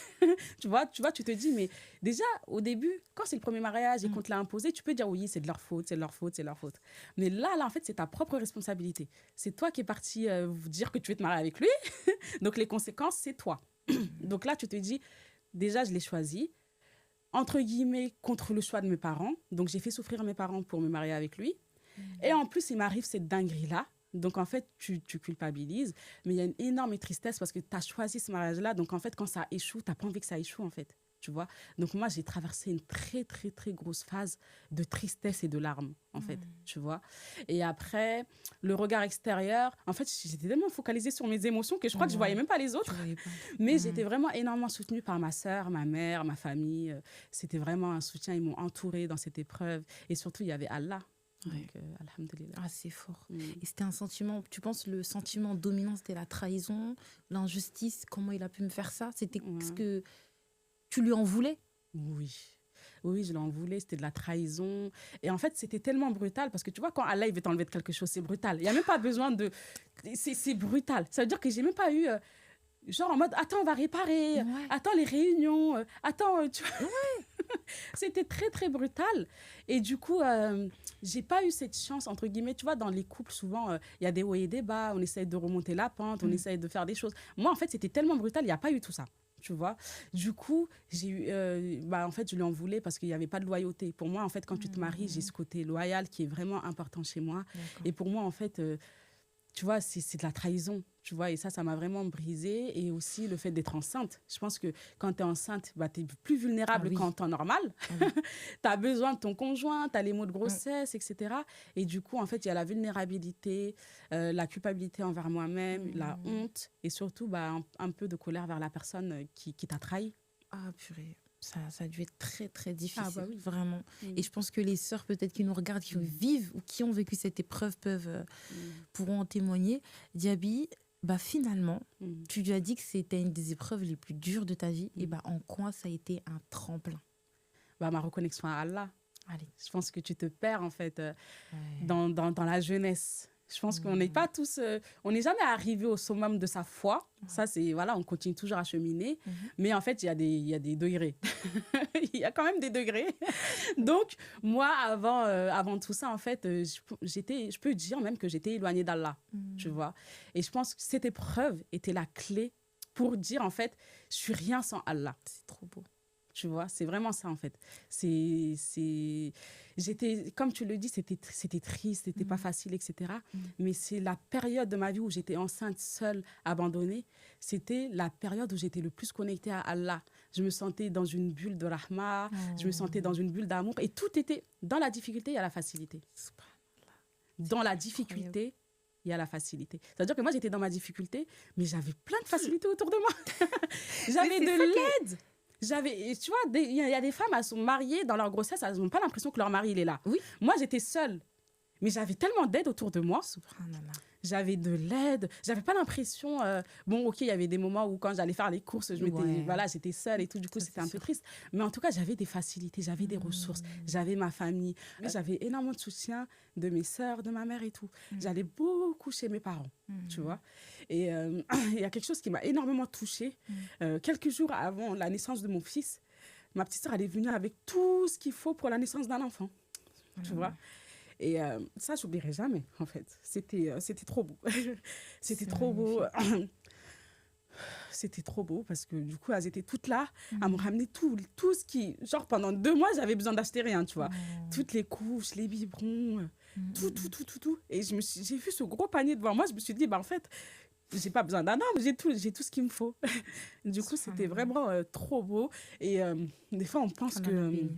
tu vois, tu te dis, mais déjà, au début, quand c'est le premier mariage et qu'on te l'a imposé, tu peux dire, oui, c'est de leur faute, c'est de leur faute, c'est de leur faute. Mais là, en fait, c'est ta propre responsabilité. C'est toi qui es parti vous dire que tu veux te marier avec lui. Donc, les conséquences, c'est toi. Donc là, tu te dis, déjà, je l'ai choisi. Entre guillemets, contre le choix de mes parents. Donc, j'ai fait souffrir mes parents pour me marier avec lui. Et en plus, il m'arrive cette dinguerie-là. Donc, en fait, tu culpabilises. Mais il y a une énorme tristesse parce que tu as choisi ce mariage-là. Donc, en fait, quand ça échoue, tu n'as pas envie que ça échoue, en fait. Tu vois? Donc, moi, j'ai traversé une très, très, très grosse phase de tristesse et de larmes, en fait. Tu vois? Et après, le regard extérieur, en fait, j'étais tellement focalisée sur mes émotions que je crois que je ne voyais même pas les autres. Mais j'étais vraiment énormément soutenue par ma sœur, ma mère, ma famille. C'était vraiment un soutien. Ils m'ont entourée dans cette épreuve. Et surtout, il y avait Allah. Donc, alhamdoulilah. Ah, c'est fort. Et c'était un sentiment, tu penses le sentiment dominant, c'était la trahison, l'injustice, comment il a pu me faire ça? C'était ce que tu lui en voulais? Oui, je l'en voulais, c'était de la trahison. Et en fait, c'était tellement brutal parce que tu vois, quand Allah il veut t'enlever de quelque chose, c'est brutal. Il n'y a même pas besoin de... C'est brutal. Ça veut dire que j'ai même pas eu... genre en mode, attends, on va réparer. Ouais. Attends, les réunions. Attends, tu vois. C'était très, très brutal. Et du coup, j'ai pas eu cette chance, entre guillemets. Tu vois, dans les couples, souvent, il y a des hauts et des bas. On essaie de remonter la pente, on essaie de faire des choses. Moi, en fait, c'était tellement brutal, il n'y a pas eu tout ça. Tu vois, du coup, j'ai eu, en fait, je lui en voulais parce qu'il n'y avait pas de loyauté. Pour moi, en fait, quand tu te maries, j'ai ce côté loyal qui est vraiment important chez moi. Et pour moi, en fait, tu vois, c'est de la trahison, tu vois, et ça m'a vraiment brisée. Et aussi le fait d'être enceinte. Je pense que quand tu es enceinte, tu es plus vulnérable qu'en temps normal. Tu as besoin de ton conjoint, tu as les maux de grossesse, etc. Et du coup, en fait, il y a la vulnérabilité, la culpabilité envers moi-même, la honte, et surtout un peu de colère vers la personne qui t'a trahi. Ah, purée. Ça a dû être très, très difficile, Oui. vraiment. Et je pense que les sœurs, peut-être, qui nous regardent, qui vivent ou qui ont vécu cette épreuve, pourront en témoigner. Diaby, finalement, tu lui as dit que c'était une des épreuves les plus dures de ta vie. Et en quoi ça a été un tremplin? Ma reconnexion à Allah. Allez. Je pense que tu te perds, en fait, dans la jeunesse. Je pense qu'on n'est pas tous... on n'est jamais arrivé au summum de sa foi. Ça, c'est... Voilà, on continue toujours à cheminer. Mais en fait, il y a des degrés. Il y a quand même des degrés. Donc, moi, avant tout ça, en fait, je peux dire même que j'étais éloignée d'Allah. Tu vois. Et je pense que cette épreuve était la clé pour dire, en fait, je suis rien sans Allah. C'est trop beau. Tu vois, c'est vraiment ça, en fait. J'étais, comme tu le dis, c'était triste, c'était pas facile, etc. Mais c'est la période de ma vie où j'étais enceinte, seule, abandonnée. C'était la période où j'étais le plus connectée à Allah. Je me sentais dans une bulle de rahma, je me sentais dans une bulle d'amour. Et tout était dans la difficulté, il y a la facilité. Dans la difficulté, il y a la facilité. C'est-à-dire que moi, j'étais dans ma difficulté, mais j'avais plein de facilité autour de moi. J'avais de l'aide. Tu vois, il y a des femmes, elles sont mariées dans leur grossesse, elles n'ont pas l'impression que leur mari, il est là. Oui. Moi, j'étais seule. Mais j'avais tellement d'aide autour de moi. Subhanallah. J'avais de l'aide. J'avais pas l'impression... il y avait des moments où quand j'allais faire les courses, j'étais seule et tout. Du coup, c'était un peu triste. Mais en tout cas, j'avais des facilités, j'avais des ressources. J'avais ma famille. J'avais énormément de soutien de mes sœurs, de ma mère et tout. J'allais beaucoup chez mes parents, tu vois. Et il y a quelque chose qui m'a énormément touchée. Quelques jours avant la naissance de mon fils, ma petite sœur, elle est venue avec tout ce qu'il faut pour la naissance d'un enfant, tu vois. Et ça, j'oublierai jamais, en fait. C'était trop beau. C'était trop beau. C'était trop beau parce que du coup, elles étaient toutes là à me ramener tout ce qui... Genre, pendant 2 mois, j'avais besoin d'acheter rien, tu vois. Toutes les couches, les biberons, tout. Et j'ai vu ce gros panier devant moi. Je me suis dit, en fait, j'ai pas besoin d'un homme, j'ai tout ce qu'il me faut. Du coup, c'était vraiment trop beau. Et des fois, on pense que...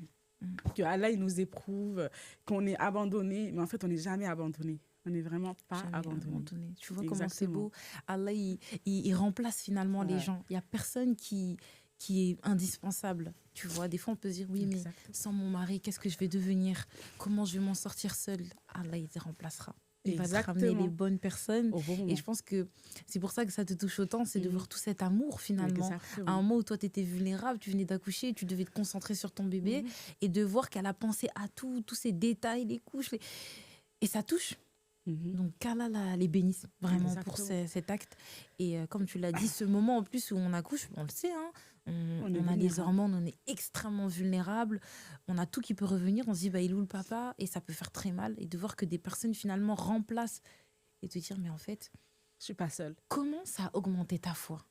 que Allah il nous éprouve, qu'on est abandonné, mais en fait, on n'est jamais abandonné. On n'est vraiment pas Jamais abandonné. Tu vois comment c'est Exactement. beau. Allah, il remplace finalement les Ouais. gens. Il n'y a personne qui est indispensable. Tu vois, des fois, on peut se dire, oui, mais Exactement. sans mon mari, qu'est-ce que je vais devenir? Comment je vais m'en sortir seule? Allah, il te remplacera. Il va te ramener Exactement. les bonnes personnes. Au bon moment. Et je pense que c'est pour ça que ça te touche autant, c'est de voir tout cet amour finalement. Exactement. À un moment où toi, tu étais vulnérable, tu venais d'accoucher, tu devais te concentrer sur ton bébé et de voir qu'elle a pensé à tout, tous ces détails, les couches. Et ça touche. Donc, qu'Allah les bénisse vraiment pour Exactement. cet acte. Et comme tu l'as dit, ce moment en plus où on accouche, on le sait, hein, On est on a les vulnérable. hormones, on est extrêmement vulnérable, on a tout qui peut revenir, on se dit, bah, il est où le papa? Et ça peut faire très mal. Et de voir que des personnes finalement remplacent et te dire, mais en fait, Je suis pas seule. comment ça a augmenté ta foi?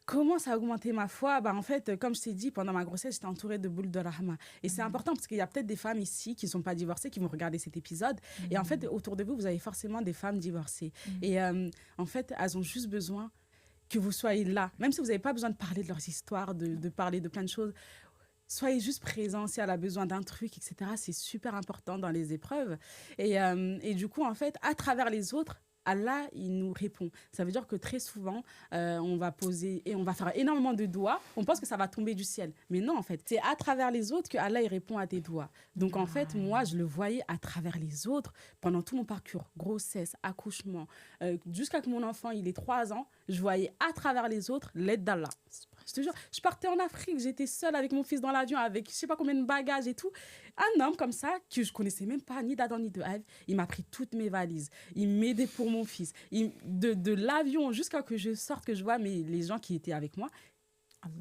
Comment ça a augmenté ma foi? En fait, comme je t'ai dit, pendant ma grossesse, j'étais entourée de boules de rahma. Et c'est important parce qu'il y a peut-être des femmes ici qui ne sont pas divorcées, qui vont regarder cet épisode. Et en fait, autour de vous, vous avez forcément des femmes divorcées. Et en fait, elles ont juste besoin que vous soyez là. Même si vous n'avez pas besoin de parler de leurs histoires, de parler de plein de choses. Soyez juste présents si elle a besoin d'un truc, etc. C'est super important dans les épreuves. Et du coup, en fait, à travers les autres, Allah, il nous répond. Ça veut dire que très souvent, on va poser et on va faire énormément de doigts. On pense que ça va tomber du ciel. Mais non, en fait, c'est à travers les autres que Allah, il répond à tes doigts. Donc, en fait, moi, je le voyais à travers les autres pendant tout mon parcours. Grossesse, accouchement. Jusqu'à que mon enfant, il ait 3 ans, je voyais à travers les autres l'aide d'Allah. Je te jure, je partais en Afrique, j'étais seule avec mon fils dans l'avion, avec je sais pas combien de bagages et tout. Un homme comme ça, que je connaissais même pas, ni d'Adam ni de Ève, il m'a pris toutes mes valises. Il m'aidait pour mon fils. De l'avion jusqu'à que je sorte, que je vois les gens qui étaient avec moi,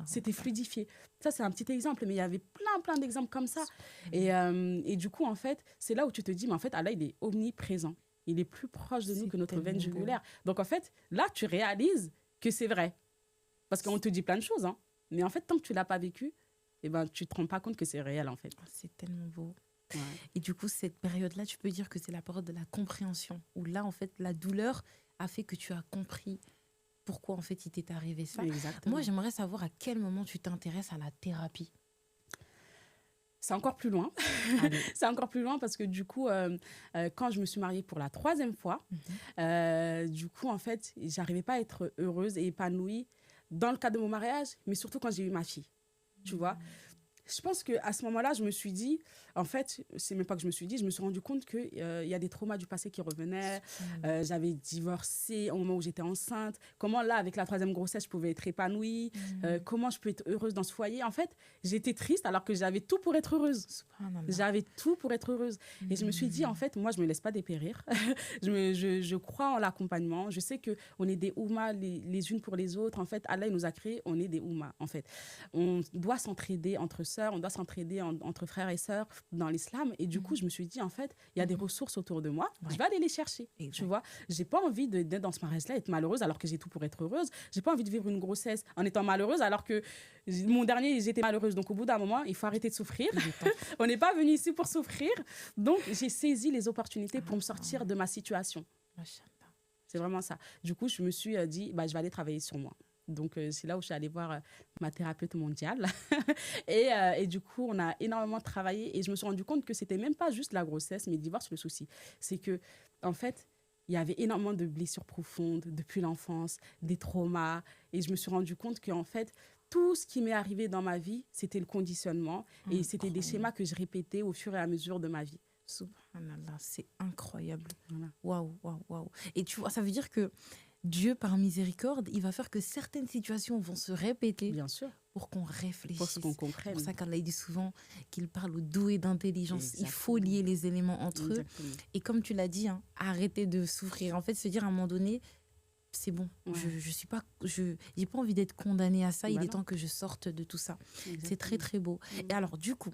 c'était fluidifié. Ça, c'est un petit exemple, mais il y avait plein d'exemples comme ça. Et du coup, en fait, c'est là où tu te dis, mais en fait, Allah, il est omniprésent. Il est plus proche de nous que notre veine jugulaire. Donc, en fait, là, tu réalises que c'est vrai. Parce qu'on te dit plein de choses, hein. Mais en fait, tant que tu ne l'as pas vécu, tu ne te rends pas compte que c'est réel, en fait. C'est tellement beau. Ouais. Et du coup, cette période-là, tu peux dire que c'est la période de la compréhension, où là, en fait, la douleur a fait que tu as compris pourquoi, en fait, il t'est arrivé ça. Exactement. Moi, j'aimerais savoir à quel moment tu t'intéresses à la thérapie. C'est encore plus loin. C'est encore plus loin parce que du coup, quand je me suis mariée pour la 3e fois, du coup, en fait, j'arrivais pas à être heureuse et épanouie dans le cadre de mon mariage, mais surtout quand j'ai eu ma fille. Tu vois, je pense qu'à ce moment-là, je me suis dit, en fait, c'est même pas que je me suis dit, je me suis rendu compte qu'il y a des traumas du passé qui revenaient. J'avais divorcé au moment où j'étais enceinte. Comment là, avec la 3e grossesse, je pouvais être épanouie. Comment je peux être heureuse dans ce foyer. En fait, j'étais triste alors que j'avais tout pour être heureuse. J'avais tout pour être heureuse. Et je me suis dit, en fait, moi, je me laisse pas dépérir. je crois en l'accompagnement. Je sais qu'on est des Oumas les unes pour les autres. En fait, Allah il nous a créés, on est des Oumas. En fait, on doit s'entraider entre sœurs, on doit s'entraider entre frères et sœurs dans l'islam. Et du coup, je me suis dit, en fait, il y a des ressources autour de moi. Je vais aller les chercher. Tu vois, j'ai pas envie d'être dans ce mariage-là, être malheureuse alors que j'ai tout pour être heureuse. J'ai pas envie de vivre une grossesse en étant malheureuse alors que mon dernier, j'étais malheureuse. Donc, au bout d'un moment, il faut arrêter de souffrir. On n'est pas venu ici pour souffrir. Donc, j'ai saisi les opportunités pour me sortir de ma situation. C'est vraiment ça. Du coup, je me suis dit, je vais aller travailler sur moi. Donc, c'est là où je suis allée voir ma thérapeute mondiale. et du coup, on a énormément travaillé. Et je me suis rendu compte que c'était même pas juste la grossesse, mais le divorce, le souci. C'est que, en fait, il y avait énormément de blessures profondes depuis l'enfance, des traumas. Et je me suis rendu compte qu'en fait, tout ce qui m'est arrivé dans ma vie, c'était le conditionnement. Et c'était des schémas que je répétais au fur et à mesure de ma vie. Subhanallah, c'est incroyable. Waouh, waouh, waouh. Et tu vois, ça veut dire que Dieu, par miséricorde, il va faire que certaines situations vont se répéter. Bien sûr. Pour qu'on réfléchisse. Pour qu'on comprenne. C'est pour ça qu'Allah dit souvent qu'il parle aux doués d'intelligence. Exactement. Il faut lier les éléments entre Exactement. Eux. Et comme tu l'as dit, arrêter de souffrir. En fait, se dire à un moment donné, c'est bon, je suis pas, j'ai pas envie d'être condamnée à ça. Il est temps que je sorte de tout ça. Exactement. C'est très, très beau. Et alors, du coup,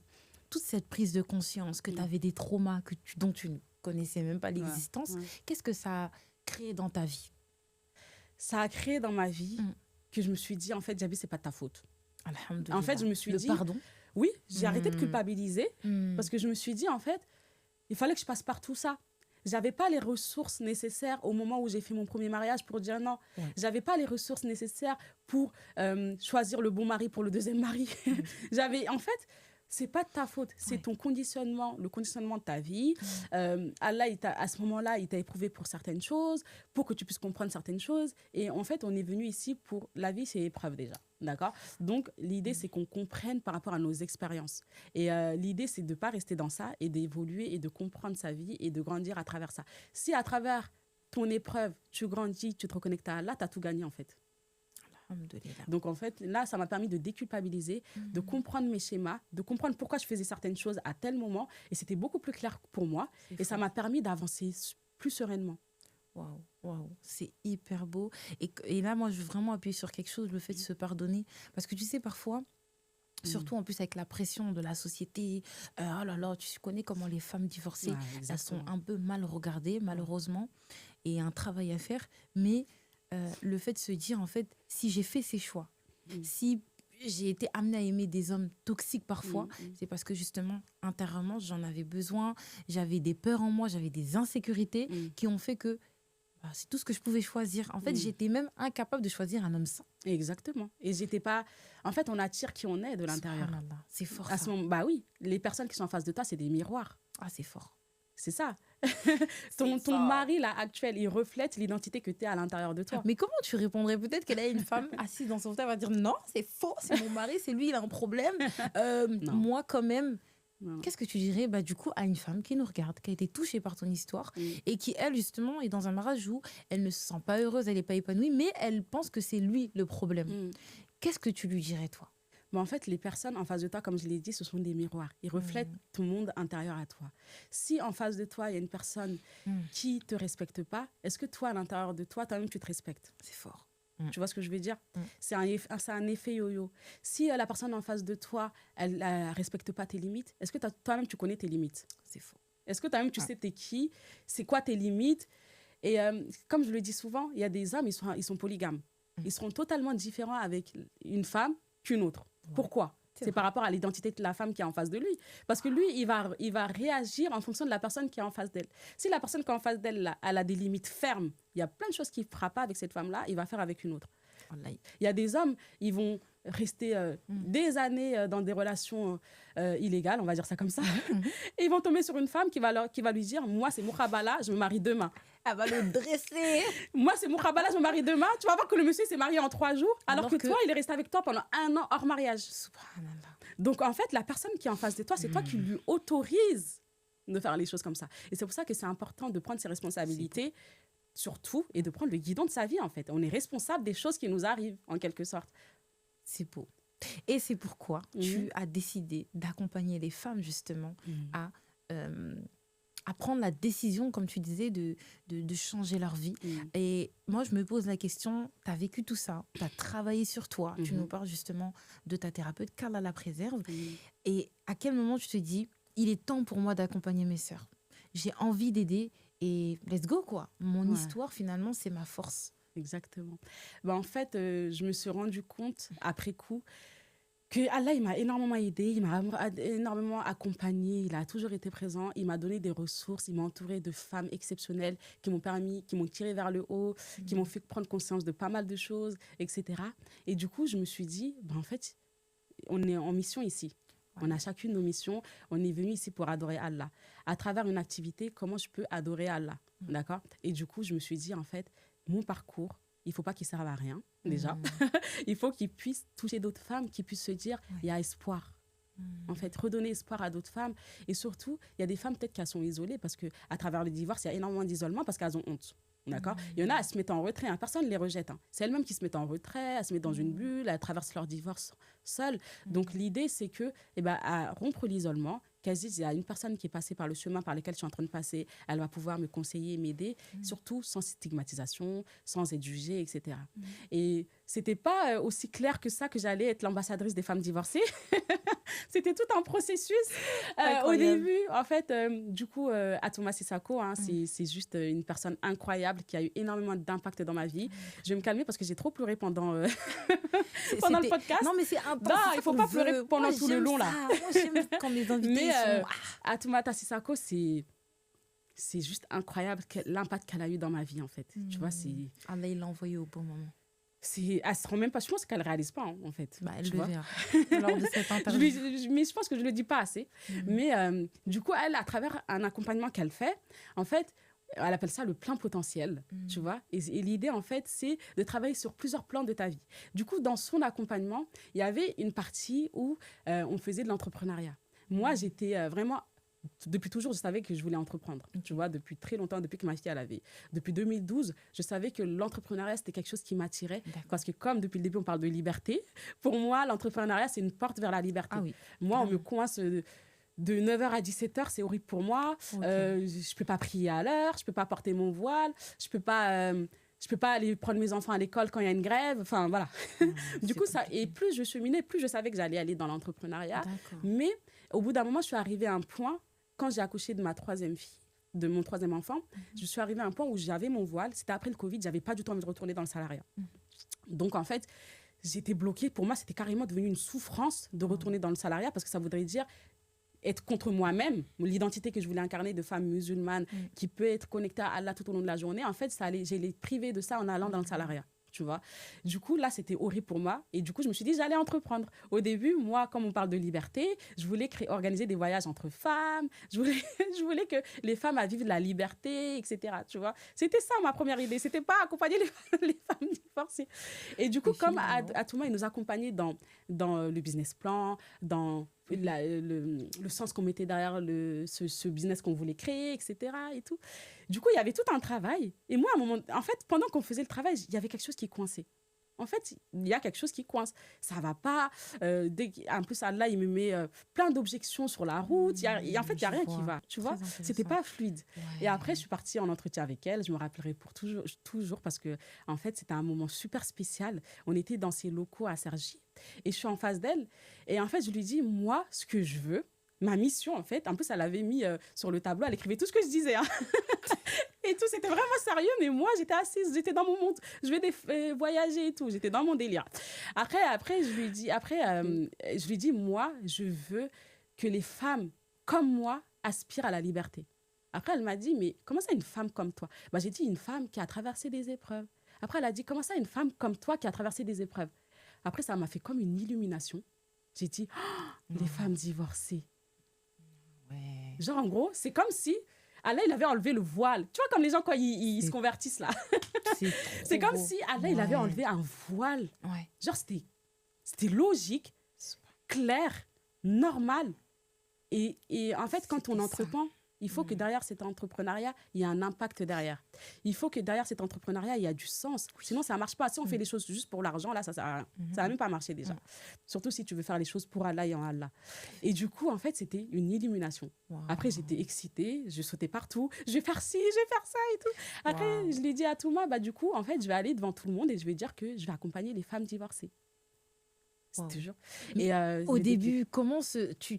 toute cette prise de conscience que tu avais des traumas dont tu ne connaissais même pas l'existence, qu'est-ce que ça a créé dans ta vie? Ça a créé dans ma vie que je me suis dit, en fait, Djaby, c'est pas de ta faute. En fait, je me suis dit... pardon. Oui, j'ai arrêté de culpabiliser parce que je me suis dit, en fait, il fallait que je passe par tout ça. J'avais pas les ressources nécessaires au moment où j'ai fait mon premier mariage pour dire non. J'avais pas les ressources nécessaires pour choisir le bon mari pour le deuxième mari. En fait, c'est pas de ta faute, c'est Ouais. ton conditionnement, le conditionnement de ta vie. Allah, à ce moment-là, il t'a éprouvé pour certaines choses, pour que tu puisses comprendre certaines choses. Et en fait, on est venu ici pour... La vie, c'est épreuve déjà, d'accord? Donc, l'idée, c'est qu'on comprenne par rapport à nos expériences. Et l'idée, c'est de ne pas rester dans ça et d'évoluer et de comprendre sa vie et de grandir à travers ça. Si à travers ton épreuve, tu grandis, tu te reconnectes à Allah, tu as tout gagné en fait. Alhamdoulilah. Donc en fait, là, ça m'a permis de déculpabiliser, de comprendre mes schémas, de comprendre pourquoi je faisais certaines choses à tel moment. Et c'était beaucoup plus clair pour moi. C'est Et ça fort. m'a permis d'avancer plus sereinement. Waouh, waouh, c'est hyper beau. Et là, moi, je veux vraiment appuyer sur quelque chose, le fait de se pardonner. Parce que tu sais, parfois, surtout en plus avec la pression de la société, oh là là, tu connais comment les femmes divorcées, Ouais, elles sont exactement. un peu mal regardées, malheureusement, et un travail à faire. Mais le fait de se dire, en fait, si j'ai fait ces choix, si j'ai été amenée à aimer des hommes toxiques parfois, c'est parce que justement, intérieurement, j'en avais besoin, j'avais des peurs en moi, j'avais des insécurités qui ont fait que c'est tout ce que je pouvais choisir. En fait, j'étais même incapable de choisir un homme sain. Exactement. Et j'étais pas... En fait, on attire qui on est de l'intérieur. Subhanallah, c'est fort À ce ça. moment, bah oui, les personnes qui sont en face de toi, c'est des miroirs. Ah, c'est fort. C'est ça. Ton fort. mari, là, actuel, il reflète l'identité que tu es à l'intérieur de toi. Mais comment tu répondrais? Peut-être qu'elle a une femme assise dans son fauteuil, elle va dire non, c'est faux, c'est mon mari, c'est lui, il a un problème. Non. Moi, quand même, Non. qu'est-ce que tu dirais du coup à une femme qui nous regarde, qui a été touchée par ton histoire et qui, elle, justement, est dans un mariage où elle ne se sent pas heureuse, elle n'est pas épanouie, mais elle pense que c'est lui le problème. Qu'est-ce que tu lui dirais, toi? Mais en fait, les personnes en face de toi, comme je l'ai dit, ce sont des miroirs. Ils reflètent ton monde intérieur à toi. Si en face de toi, il y a une personne qui ne te respecte pas, est-ce que toi, à l'intérieur de toi, toi-même, tu te respectes? C'est fort. Tu vois ce que je veux dire? C'est un effet yo-yo. Si la personne en face de toi, elle ne respecte pas tes limites, est-ce que toi-même, tu connais tes limites? C'est faux. Est-ce que toi-même, tu sais t'es qui? C'est quoi tes limites? Et comme je le dis souvent, il y a des hommes, ils sont polygames. Ils seront totalement différents avec une femme qu'une autre. Pourquoi? C'est par rapport à l'identité de la femme qui est en face de lui. Parce que lui, il va réagir en fonction de la personne qui est en face d'elle. Si la personne qui est en face d'elle, là, elle a des limites fermes, il y a plein de choses qu'il ne fera pas avec cette femme-là, il va faire avec une autre. Wallahi. Il y a des hommes, ils vont rester des années dans des relations illégales, on va dire ça comme ça. Et ils vont tomber sur une femme qui va lui dire « Moi, c'est Moukhabala, je me marie demain. » Elle va le dresser. Moi, c'est Moukhabala, je me marie demain. Tu vas voir que le monsieur s'est marié en 3 jours, alors que toi, il est resté avec toi pendant 1 an hors mariage. Subhanallah. Donc, en fait, la personne qui est en face de toi, c'est toi qui lui autorise de faire les choses comme ça. Et c'est pour ça que c'est important de prendre ses responsabilités, surtout, et de prendre le guidon de sa vie, en fait. On est responsable des choses qui nous arrivent, en quelque sorte. C'est beau. Et c'est pourquoi tu as décidé d'accompagner les femmes, justement, à prendre la décision, comme tu disais, de changer leur vie. Et moi, je me pose la question, tu as vécu tout ça, tu as travaillé sur toi, tu nous parles justement de ta thérapeute, qu'Allah la préserve. Et à quel moment tu te dis, il est temps pour moi d'accompagner mes sœurs? J'ai envie d'aider et let's go, quoi. Mon histoire, finalement, c'est ma force. Exactement. En fait, je me suis rendu compte, après coup, que Allah, il m'a énormément aidé, il m'a énormément accompagné, il a toujours été présent, il m'a donné des ressources, il m'a entouré de femmes exceptionnelles qui m'ont tiré vers le haut, qui m'ont fait prendre conscience de pas mal de choses, etc. Et du coup, je me suis dit, en fait, on est en mission ici. On a chacune nos missions, on est venu ici pour adorer Allah. À travers une activité, comment je peux adorer Allah, d'accord? Et du coup, je me suis dit, en fait, mon parcours, il ne faut pas qu'il serve à rien, déjà. Il faut qu'il puisse toucher d'autres femmes, qui puissent se dire, il y a espoir. En fait, redonner espoir à d'autres femmes. Et surtout, il y a des femmes peut-être qu'elles sont isolées, parce qu'à travers le divorce, il y a énormément d'isolement parce qu'elles ont honte. D'accord? Il y en a, elles se mettent en retrait, personne ne les rejette. C'est elles-mêmes qui se mettent en retrait, elles se mettent dans une bulle, elles traversent leur divorce seules. Donc l'idée, c'est que, à rompre l'isolement, qu'elles disent, il y a une personne qui est passée par le chemin par lequel je suis en train de passer, elle va pouvoir me conseiller, m'aider, surtout sans stigmatisation, sans être jugée, etc. Et c'était pas aussi clair que ça que j'allais être l'ambassadrice des femmes divorcées. C'était tout un processus. Au début, en fait, du coup, Atouma Sissako, c'est juste une personne incroyable qui a eu énormément d'impact dans ma vie. Je vais me calmer parce que j'ai trop pleuré pendant le podcast. Non, mais c'est intense. Non, il ne faut pas pleurer pendant tout le long, là. Moi, j'aime quand mes invités sont... Atouma Sissako, c'est juste incroyable l'impact qu'elle a eu dans ma vie, en fait. Tu vois, c'est... Allah, il l'a envoyé au bon moment. elle se rend même pas, je pense qu'elle réalise pas, hein, en fait. Bah, elle tu le vois. verra lors de cette interview. Mais je pense que je le dis pas assez. Mais du coup, elle, à travers un accompagnement qu'elle fait, en fait, elle appelle ça le plein potentiel, tu vois. Et l'idée, en fait, c'est de travailler sur plusieurs plans de ta vie. Du coup, dans son accompagnement, il y avait une partie où on faisait de l'entrepreneuriat. Moi, j'étais vraiment... Depuis toujours, je savais que je voulais entreprendre. Tu vois, depuis très longtemps, depuis que ma fille, elle avait... Depuis 2012, je savais que l'entrepreneuriat, c'était quelque chose qui m'attirait. Parce que comme depuis le début, on parle de liberté, pour moi, l'entrepreneuriat, c'est une porte vers la liberté. Ah oui. Moi, on me coince de 9h à 17h, c'est horrible pour moi. Ok. Je peux pas prier à l'heure, je peux pas porter mon voile, je peux pas aller prendre mes enfants à l'école quand il y a une grève. Enfin, voilà. Du coup, ça, et plus je cheminais, plus je savais que j'allais aller dans l'entrepreneuriat. D'accord. Mais au bout d'un moment, je suis arrivée à un point, quand j'ai accouché de ma troisième fille, de mon troisième enfant, je suis arrivée à un point où j'avais mon voile. C'était après le Covid, j'avais pas du tout envie de retourner dans le salariat. Donc, en fait, j'étais bloquée. Pour moi, c'était carrément devenu une souffrance de retourner dans le salariat parce que ça voudrait dire être contre moi-même, l'identité que je voulais incarner de femme musulmane qui peut être connectée à Allah tout au long de la journée. En fait, j'ai les privé de ça en allant dans le salariat. Tu vois. Du coup, là, c'était horrible pour moi. Et du coup, je me suis dit, j'allais entreprendre. Au début, moi, comme on parle de liberté, je voulais organiser des voyages entre femmes. Je voulais que les femmes vivent la liberté, etc. Tu vois. C'était ça, ma première idée. C'était pas accompagner les femmes divorcées. Et du coup, comme Atouma, il nous accompagnait dans le business plan, dans le sens qu'on mettait derrière ce business qu'on voulait créer, etc. Et tout. Du coup, il y avait tout un travail. Et moi, à un moment, en fait, pendant qu'on faisait le travail, il y avait quelque chose qui coinçait. En fait, il y a quelque chose qui coince. Ça va pas. En plus, Allah, il me met plein d'objections sur la route. En fait, il n'y a rien qui va. Tu vois, c'était pas fluide. Ouais. Et après, je suis partie en entretien avec elle. Je me rappellerai pour toujours parce que, en fait, c'était un moment super spécial. On était dans ses locaux à Cergy. Et je suis en face d'elle. Et en fait, je lui dis, moi, ce que je veux, ma mission, en fait, en plus, elle avait mis sur le tableau, elle écrivait tout ce que je disais. Hein. Et tout, c'était vraiment sérieux, mais moi, j'étais assise, j'étais dans mon monde. Je vais voyager et tout, j'étais dans mon délire. Après je lui dis, moi, je veux que les femmes comme moi aspirent à la liberté. Après, elle m'a dit, mais comment ça, une femme comme toi? J'ai dit, une femme qui a traversé des épreuves. Après, elle a dit, comment ça, une femme comme toi qui a traversé des épreuves? Après, ça m'a fait comme une illumination. J'ai dit, les femmes divorcées. Ouais. Genre, en gros, c'est comme si Allah, il avait enlevé le voile. Tu vois, comme les gens, quand ils se convertissent, là. C'est comme si Allah, il avait enlevé un voile. Ouais. Genre, c'était logique, clair, normal. Et en fait, quand on entreprend, il faut que derrière cet entrepreneuriat, il y ait un impact derrière. Il faut que derrière cet entrepreneuriat, il y ait du sens. Sinon, ça ne marche pas. Si on fait les choses juste pour l'argent, là, ça ne va même pas marcher déjà. Surtout si tu veux faire les choses pour Allah et en Allah. Et du coup, en fait, c'était une illumination. Wow. Après, j'étais excitée, je sautais partout. Je vais faire ci, je vais faire ça et tout. Après, je l'ai dit à Touma, du coup, en fait, je vais aller devant tout le monde et je vais dire que je vais accompagner les femmes divorcées. C'est toujours. Et au début, comment tu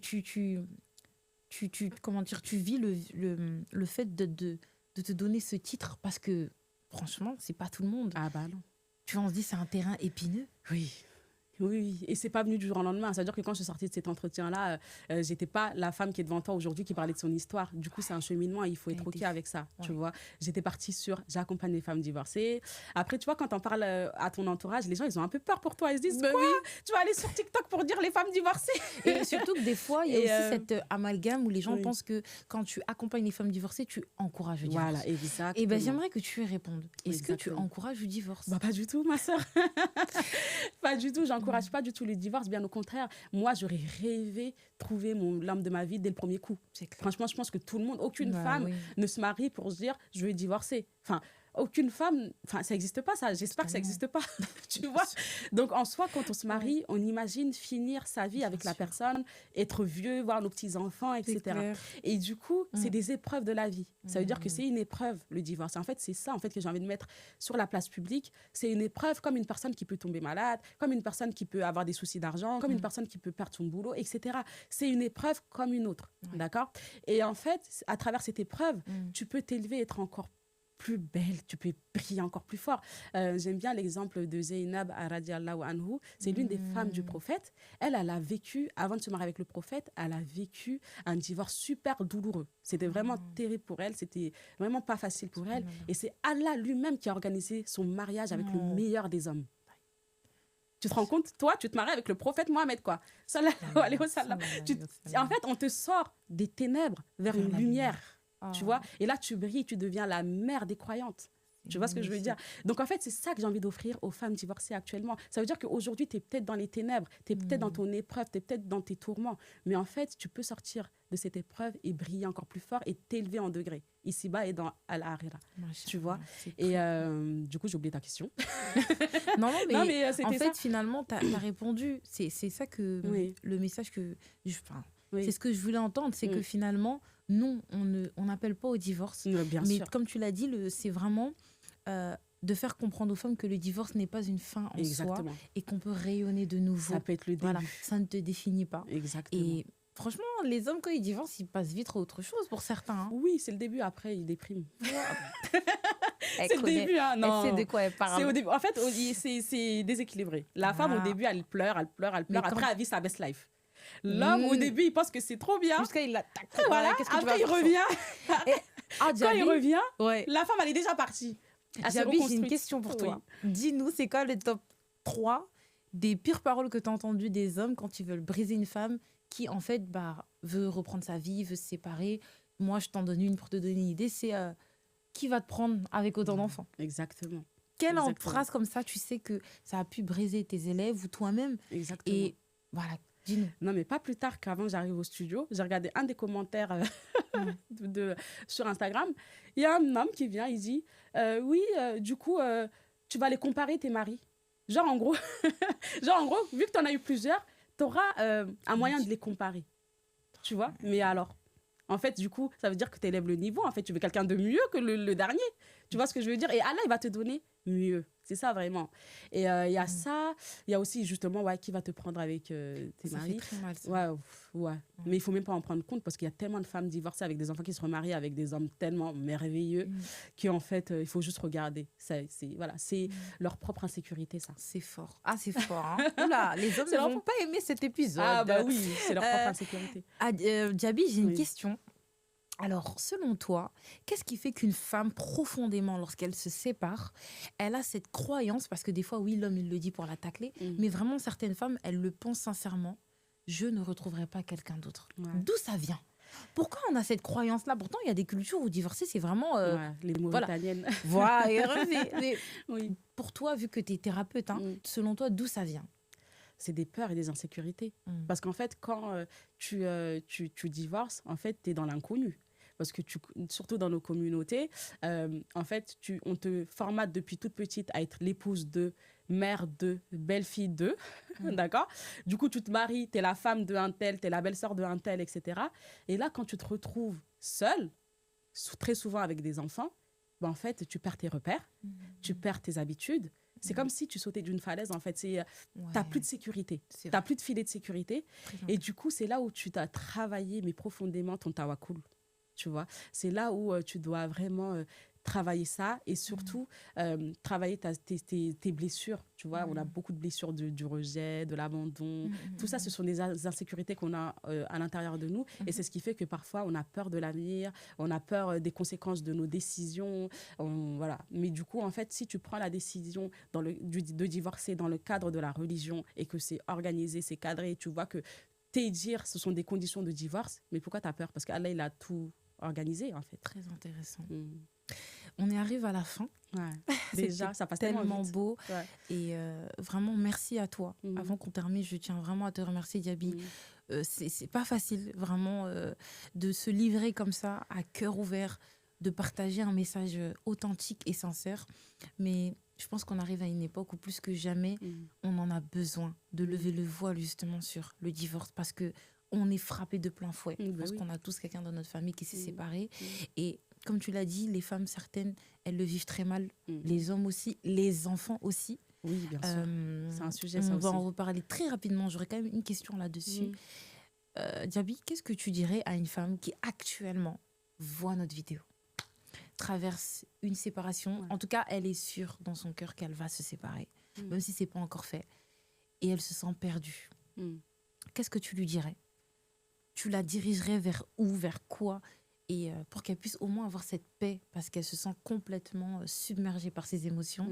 vis le fait de te donner ce titre, parce que franchement, c'est pas tout le monde. Ah bah non. Tu vois, on se dit c'est un terrain épineux. Oui, et c'est pas venu du jour au lendemain. C'est-à-dire que quand je suis sortie de cet entretien-là, j'étais pas la femme qui est devant toi aujourd'hui qui parlait de son histoire. Du coup, c'est un cheminement et il faut être OK avec ça, tu vois. J'étais partie sur j'accompagne les femmes divorcées. Après, tu vois, quand on parle à ton entourage, les gens, ils ont un peu peur pour toi. Ils se disent, quoi tu vas aller sur TikTok pour dire les femmes divorcées. Et surtout que des fois, il y a aussi cette amalgame où les gens pensent que quand tu accompagnes les femmes divorcées, tu encourages le divorce. Voilà, exactement. Et j'aimerais que tu répondes. Est-ce que tu encourages le divorce? Pas du tout, ma sœur. Pas du tout, j'encourage pas du tout le divorce, bien au contraire. Moi, j'aurais rêvé trouver l'homme de ma vie dès le premier coup. Franchement, je pense que tout le monde, aucune femme ne se marie pour se dire je vais divorcer. Enfin, aucune femme, ça n'existe pas ça. J'espère que ça n'existe pas. Tu vois. Donc en soi, quand on se marie, on imagine finir sa vie avec la personne, être vieux, voir nos petits enfants, etc. Et du coup, c'est des épreuves de la vie. Ça veut dire que c'est une épreuve, le divorce. En fait, c'est ça que j'ai envie de mettre sur la place publique. C'est une épreuve comme une personne qui peut tomber malade, comme une personne qui peut avoir des soucis d'argent, comme une personne qui peut perdre son boulot, etc. C'est une épreuve comme une autre, d'accord? Et en fait, à travers cette épreuve, tu peux t'élever, être encore plus belle, tu peux briller encore plus fort. J'aime bien l'exemple de Zainab radiallahu anhu. C'est l'une des femmes du prophète. Elle a vécu, avant de se marier avec le prophète, elle a vécu un divorce super douloureux. C'était vraiment terrible pour elle. C'était vraiment pas facile pour elle. Et c'est Allah lui-même qui a organisé son mariage avec le meilleur des hommes. Tu te rends compte, toi, tu te maries avec le prophète Mohammed, quoi. Sallallahu alayhi wa sallam. En fait, on te sort des ténèbres vers une la lumière. Tu Oh, vois, et là, tu brilles, tu deviens la mère des croyantes. Tu vois ce que je veux dire? Donc, en fait, c'est ça que j'ai envie d'offrir aux femmes divorcées actuellement. Ça veut dire qu'aujourd'hui, tu es peut-être dans les ténèbres, tu es peut-être dans ton épreuve, tu es peut-être dans tes tourments. Mais en fait, tu peux sortir de cette épreuve et briller encore plus fort et t'élever en degré, ici-bas et dans Al-Akhira. Tu vois? Et du coup, j'ai oublié ta question. Non, Non, mais en c'était fait, ça. finalement, tu as répondu. C'est ça que Oui. le message que. Enfin, Oui. c'est ce que je voulais entendre, c'est que finalement, non, on n'appelle pas au divorce. Bien Mais sûr. comme tu l'as dit, c'est vraiment de faire comprendre aux femmes que le divorce n'est pas une fin en soi et qu'on peut rayonner de nouveau. Ça peut être le début. Voilà, ça ne te définit pas. Exactement. Et franchement, les hommes, quand ils divorcent, ils passent vite à autre chose pour certains. Hein. Oui, c'est le début. Après, ils dépriment. C'est le début, hein. Non. Elle sait de quoi elle parle. C'est au début. En fait, c'est déséquilibré. La femme, au début, elle pleure. Après, elle vit sa best life. L'homme, au début, il pense que c'est trop bien. Jusqu'à il l'attaque. Voilà. Après, il revient. Quand il revient, la femme, elle est déjà partie. Jabi, j'ai une question pour toi. Dis-nous, c'est quoi le top 3 des pires paroles que tu as entendues des hommes quand ils veulent briser une femme qui, en fait, veut reprendre sa vie, veut se séparer. Moi, je t'en donne une pour te donner une idée. C'est qui va te prendre avec autant d'enfants? Exactement. Quelle phrase comme ça, tu sais que ça a pu briser tes élèves ou toi-même? Exactement. Et voilà, dis-nous. Non, mais pas plus tard qu'avant, j'arrive au studio. J'ai regardé un des commentaires sur Instagram. Il y a un homme qui vient, il dit oui, du coup, tu vas les comparer, tes maris. Genre, en gros, vu que tu en as eu plusieurs, tu auras un moyen de les comparer. Tu vois? Mais alors, en fait, du coup, ça veut dire que tu élèves le niveau. En fait, tu veux quelqu'un de mieux que le dernier. Tu vois ce que je veux dire? Et Allah, il va te donner mieux. C'est ça, vraiment. Et il y a ça. Il y a aussi, justement, qui va te prendre avec tes maris. Ça fait très mal, ça. Ouais. Mais il ne faut même pas en prendre compte parce qu'il y a tellement de femmes divorcées avec des enfants qui se remarient avec des hommes tellement merveilleux qu'en fait, il faut juste regarder. C'est leur propre insécurité, ça. C'est fort. Ah, c'est fort. Hein. Oula, les hommes ne vont pas aimer cet épisode. Ah, bah oui, c'est leur propre insécurité. Djabi, j'ai une question. Alors, selon toi, qu'est-ce qui fait qu'une femme, profondément, lorsqu'elle se sépare, elle a cette croyance, parce que des fois, oui, l'homme, il le dit pour la tacler, mais vraiment, certaines femmes, elles le pensent sincèrement, je ne retrouverai pas quelqu'un d'autre. Ouais. D'où ça vient? Pourquoi on a cette croyance-là? Pourtant, il y a des cultures où divorcer, c'est vraiment... les Mauritaniennes. Voilà. Mais pour toi, vu que tu es thérapeute, selon toi, d'où ça vient? C'est des peurs et des insécurités. Parce qu'en fait, quand tu divorces, en fait, tu es dans l'inconnu. Parce que surtout dans nos communautés, en fait, on te formate depuis toute petite à être l'épouse de, mère de, belle-fille de, d'accord? Du coup, tu te maries, tu es la femme de un tel, tu es la belle-sœur de un tel, etc. Et là, quand tu te retrouves seule, très souvent avec des enfants, en fait, tu perds tes repères, tu perds tes habitudes. C'est comme si tu sautais d'une falaise, en fait. Tu n'as plus de sécurité. Tu n'as plus de filet de sécurité. Et du coup, c'est là où tu t'as travaillé, mais profondément, ton tawakkul. Tu vois, c'est là où tu dois vraiment travailler ça et surtout travailler tes blessures. Tu vois, on a beaucoup de blessures du rejet, de l'abandon. Tout ça, ce sont des insécurités qu'on a à l'intérieur de nous. Et c'est ce qui fait que parfois, on a peur de l'avenir, on a peur des conséquences de nos décisions. Voilà. Mais du coup, en fait, si tu prends la décision de divorcer dans le cadre de la religion et que c'est organisé, c'est cadré, tu vois que tes dires, ce sont des conditions de divorce, mais pourquoi tu as peur? Parce qu'Allah, il a tout organisé, en fait. Très intéressant. On y arrive à la fin. Ouais. Déjà, ça passe tellement beau. Ouais. Et vraiment, merci à toi. Avant qu'on termine, je tiens vraiment à te remercier, Djabi. C'est pas facile, vraiment, de se livrer comme ça, à cœur ouvert, de partager un message authentique et sincère. Mais je pense qu'on arrive à une époque où, plus que jamais, on en a besoin de lever le voile, justement, sur le divorce. Parce que on est frappé de plein fouet. Je pense qu'on a tous quelqu'un dans notre famille qui s'est séparé. Et comme tu l'as dit, les femmes, certaines, elles le vivent très mal. Les hommes aussi, les enfants aussi. Oui, bien sûr. C'est un sujet, ça aussi. On va en reparler très rapidement. J'aurais quand même une question là-dessus. Djabi, qu'est-ce que tu dirais à une femme qui actuellement voit notre vidéo, traverse une séparation? En tout cas, elle est sûre dans son cœur qu'elle va se séparer, même si ce n'est pas encore fait. Et elle se sent perdue. Qu'est-ce que tu lui dirais? Tu la dirigerais vers où, vers quoi? Et pour qu'elle puisse au moins avoir cette paix, parce qu'elle se sent complètement submergée par ses émotions.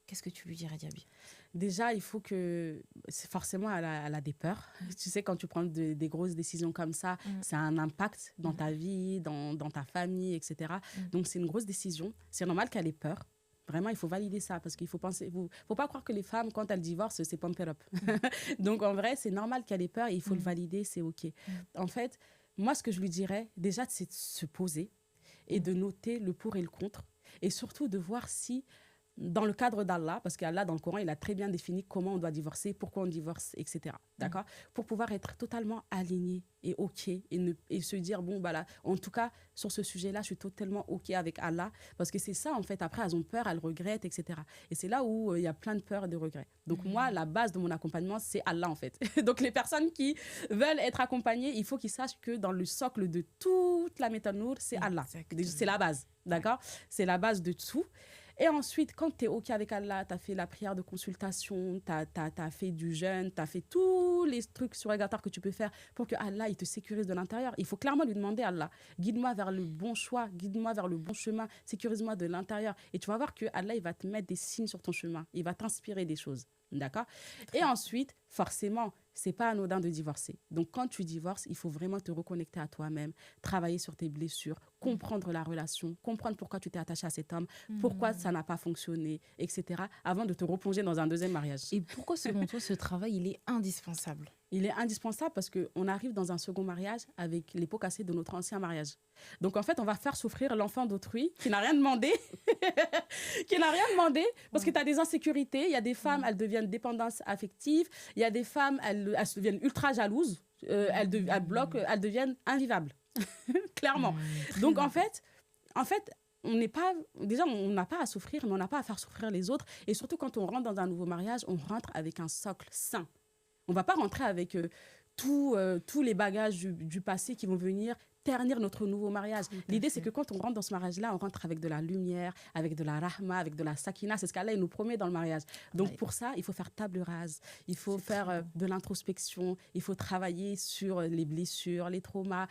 qu'est-ce que tu lui dirais, Diaby? Déjà, il faut que... Forcément, elle a des peurs. Tu sais, quand tu prends des grosses décisions comme ça, ça a un impact dans ta vie, dans ta famille, etc. Donc, c'est une grosse décision. C'est normal qu'elle ait peur. Vraiment, il faut valider ça parce qu'il faut penser... Faut pas croire que les femmes, quand elles divorcent, c'est pump it up. Donc, en vrai, c'est normal qu'elle ait peur et il faut le valider, c'est OK. En fait, moi, ce que je lui dirais, déjà, c'est de se poser et de noter le pour et le contre. Et surtout, de voir si... dans le cadre d'Allah, parce qu'Allah, dans le Coran, il a très bien défini comment on doit divorcer, pourquoi on divorce, etc. D'accord? Pour pouvoir être totalement aligné et OK et se dire, bon, bah là, en tout cas, sur ce sujet-là, je suis totalement OK avec Allah, parce que c'est ça, en fait. Après, elles ont peur, elles regrettent, etc. Et c'est là où il y a plein de peurs et de regrets. Donc, moi, la base de mon accompagnement, c'est Allah, en fait. Donc, les personnes qui veulent être accompagnées, il faut qu'ils sachent que dans le socle de toute la méthode Nour, c'est Allah. C'est la base, d'accord? C'est la base de tout. Et ensuite, quand tu es OK avec Allah, tu as fait la prière de consultation, tu as fait du jeûne, tu as fait tous les trucs surrogatoires que tu peux faire pour que Allah il te sécurise de l'intérieur. Il faut clairement lui demander à Allah, guide-moi vers le bon choix, guide-moi vers le bon chemin, sécurise-moi de l'intérieur. Et tu vas voir que Allah il va te mettre des signes sur ton chemin, il va t'inspirer des choses. D'accord? Et ensuite, forcément, c'est pas anodin de divorcer. Donc, quand tu divorces, il faut vraiment te reconnecter à toi-même, travailler sur tes blessures, comprendre la relation, comprendre pourquoi tu t'es attaché à cet homme, pourquoi ça n'a pas fonctionné, etc., avant de te replonger dans un deuxième mariage. Et pourquoi, selon toi, ce travail, il est indispensable? Il est indispensable parce qu'on arrive dans un second mariage avec les pots cassés de notre ancien mariage. Donc, en fait, on va faire souffrir l'enfant d'autrui qui n'a rien demandé, parce que tu as des insécurités. Il y a des femmes, elles deviennent dépendantes affectives. Il y a des femmes, elles deviennent ultra jalouses. Elles deviennent invivables, clairement. Donc, en fait, on n'a pas à souffrir, mais on n'a pas à faire souffrir les autres. Et surtout, quand on rentre dans un nouveau mariage, on rentre avec un socle sain. On ne va pas rentrer avec tous les bagages du passé qui vont venir ternir notre nouveau mariage. L'idée, c'est que quand on rentre dans ce mariage-là, on rentre avec de la lumière, avec de la rahma, avec de la sakina. C'est ce qu'Allah nous promet dans le mariage. Donc, pour ça, il faut faire table rase. Il faut faire de l'introspection. Il faut travailler sur les blessures, les traumas.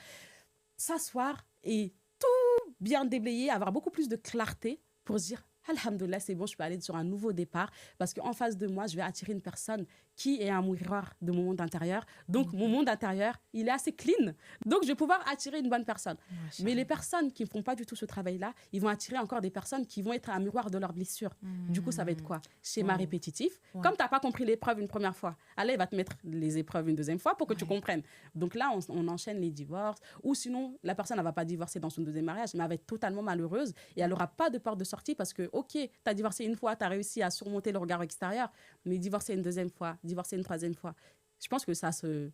S'asseoir et tout bien déblayer, avoir beaucoup plus de clarté pour se dire alhamdoulilah, c'est bon, je peux aller sur un nouveau départ parce qu'en face de moi, je vais attirer une personne qui est un miroir de mon monde intérieur. Donc, mon monde intérieur, il est assez clean. Donc, je vais pouvoir attirer une bonne personne. Mais les personnes qui ne font pas du tout ce travail-là, ils vont attirer encore des personnes qui vont être un miroir de leurs blessures. Du coup, ça va être quoi? Schéma répétitif. Comme tu n'as pas compris l'épreuve une première fois, Allah, il va te mettre les épreuves une deuxième fois pour que tu comprennes. Donc là, on enchaîne les divorces. Ou sinon, la personne ne va pas divorcer dans son deuxième mariage, mais elle va être totalement malheureuse et elle n'aura pas de porte de sortie parce que, OK, tu as divorcé une fois, tu as réussi à surmonter le regard extérieur, mais divorcer une deuxième fois, divorcer une troisième fois, je pense que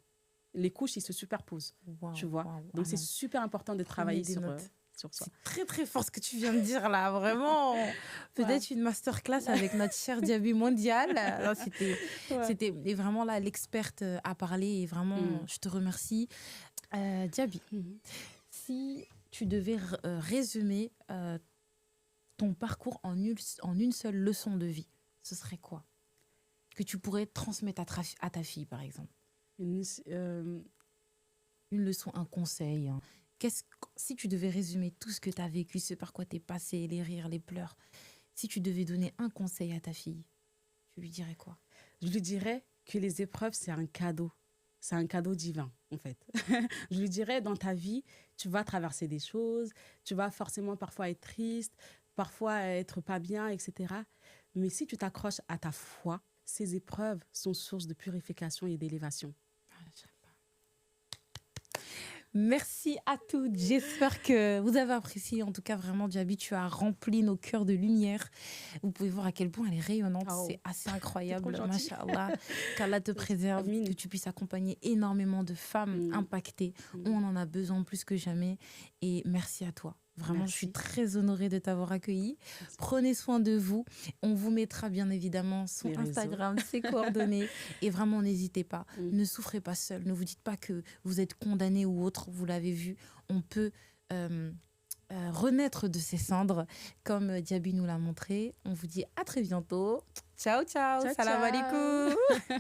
les couches, ils se superposent, tu vois. Donc, c'est super important de travailler sur ça. C'est très, très fort ce que tu viens de dire là, vraiment. Peut-être une masterclass avec notre chère Diaby mondiale. Alors, c'était vraiment là l'experte à parler et vraiment, je te remercie. Diaby, si tu devais résumer ton parcours en une seule leçon de vie, ce serait quoi que tu pourrais transmettre à ta fille, par exemple? Une leçon, un conseil. Si tu devais résumer tout ce que tu as vécu, ce par quoi tu es passé, les rires, les pleurs, si tu devais donner un conseil à ta fille, tu lui dirais quoi? Je lui dirais que les épreuves, c'est un cadeau. C'est un cadeau divin, en fait. Je lui dirais, dans ta vie, tu vas traverser des choses, tu vas forcément parfois être triste, parfois être pas bien, etc. Mais si tu t'accroches à ta foi, ces épreuves sont source de purification et d'élévation. Merci à toutes. J'espère que vous avez apprécié. En tout cas, vraiment, Diaby, tu as rempli nos cœurs de lumière. Vous pouvez voir à quel point elle est rayonnante. C'est assez incroyable. Masha'Allah. Qu'Allah te préserve, que tu puisses accompagner énormément de femmes impactées. On en a besoin plus que jamais. Et merci à toi. Vraiment, je suis très honorée de t'avoir accueilli. Merci. Prenez soin de vous. On vous mettra bien évidemment son Instagram, ses coordonnées. Et vraiment, n'hésitez pas. Ne souffrez pas seul. Ne vous dites pas que vous êtes condamné ou autre. Vous l'avez vu. On peut renaître de ses cendres, comme Diaby nous l'a montré. On vous dit à très bientôt. Ciao, ciao. Salam alaikum.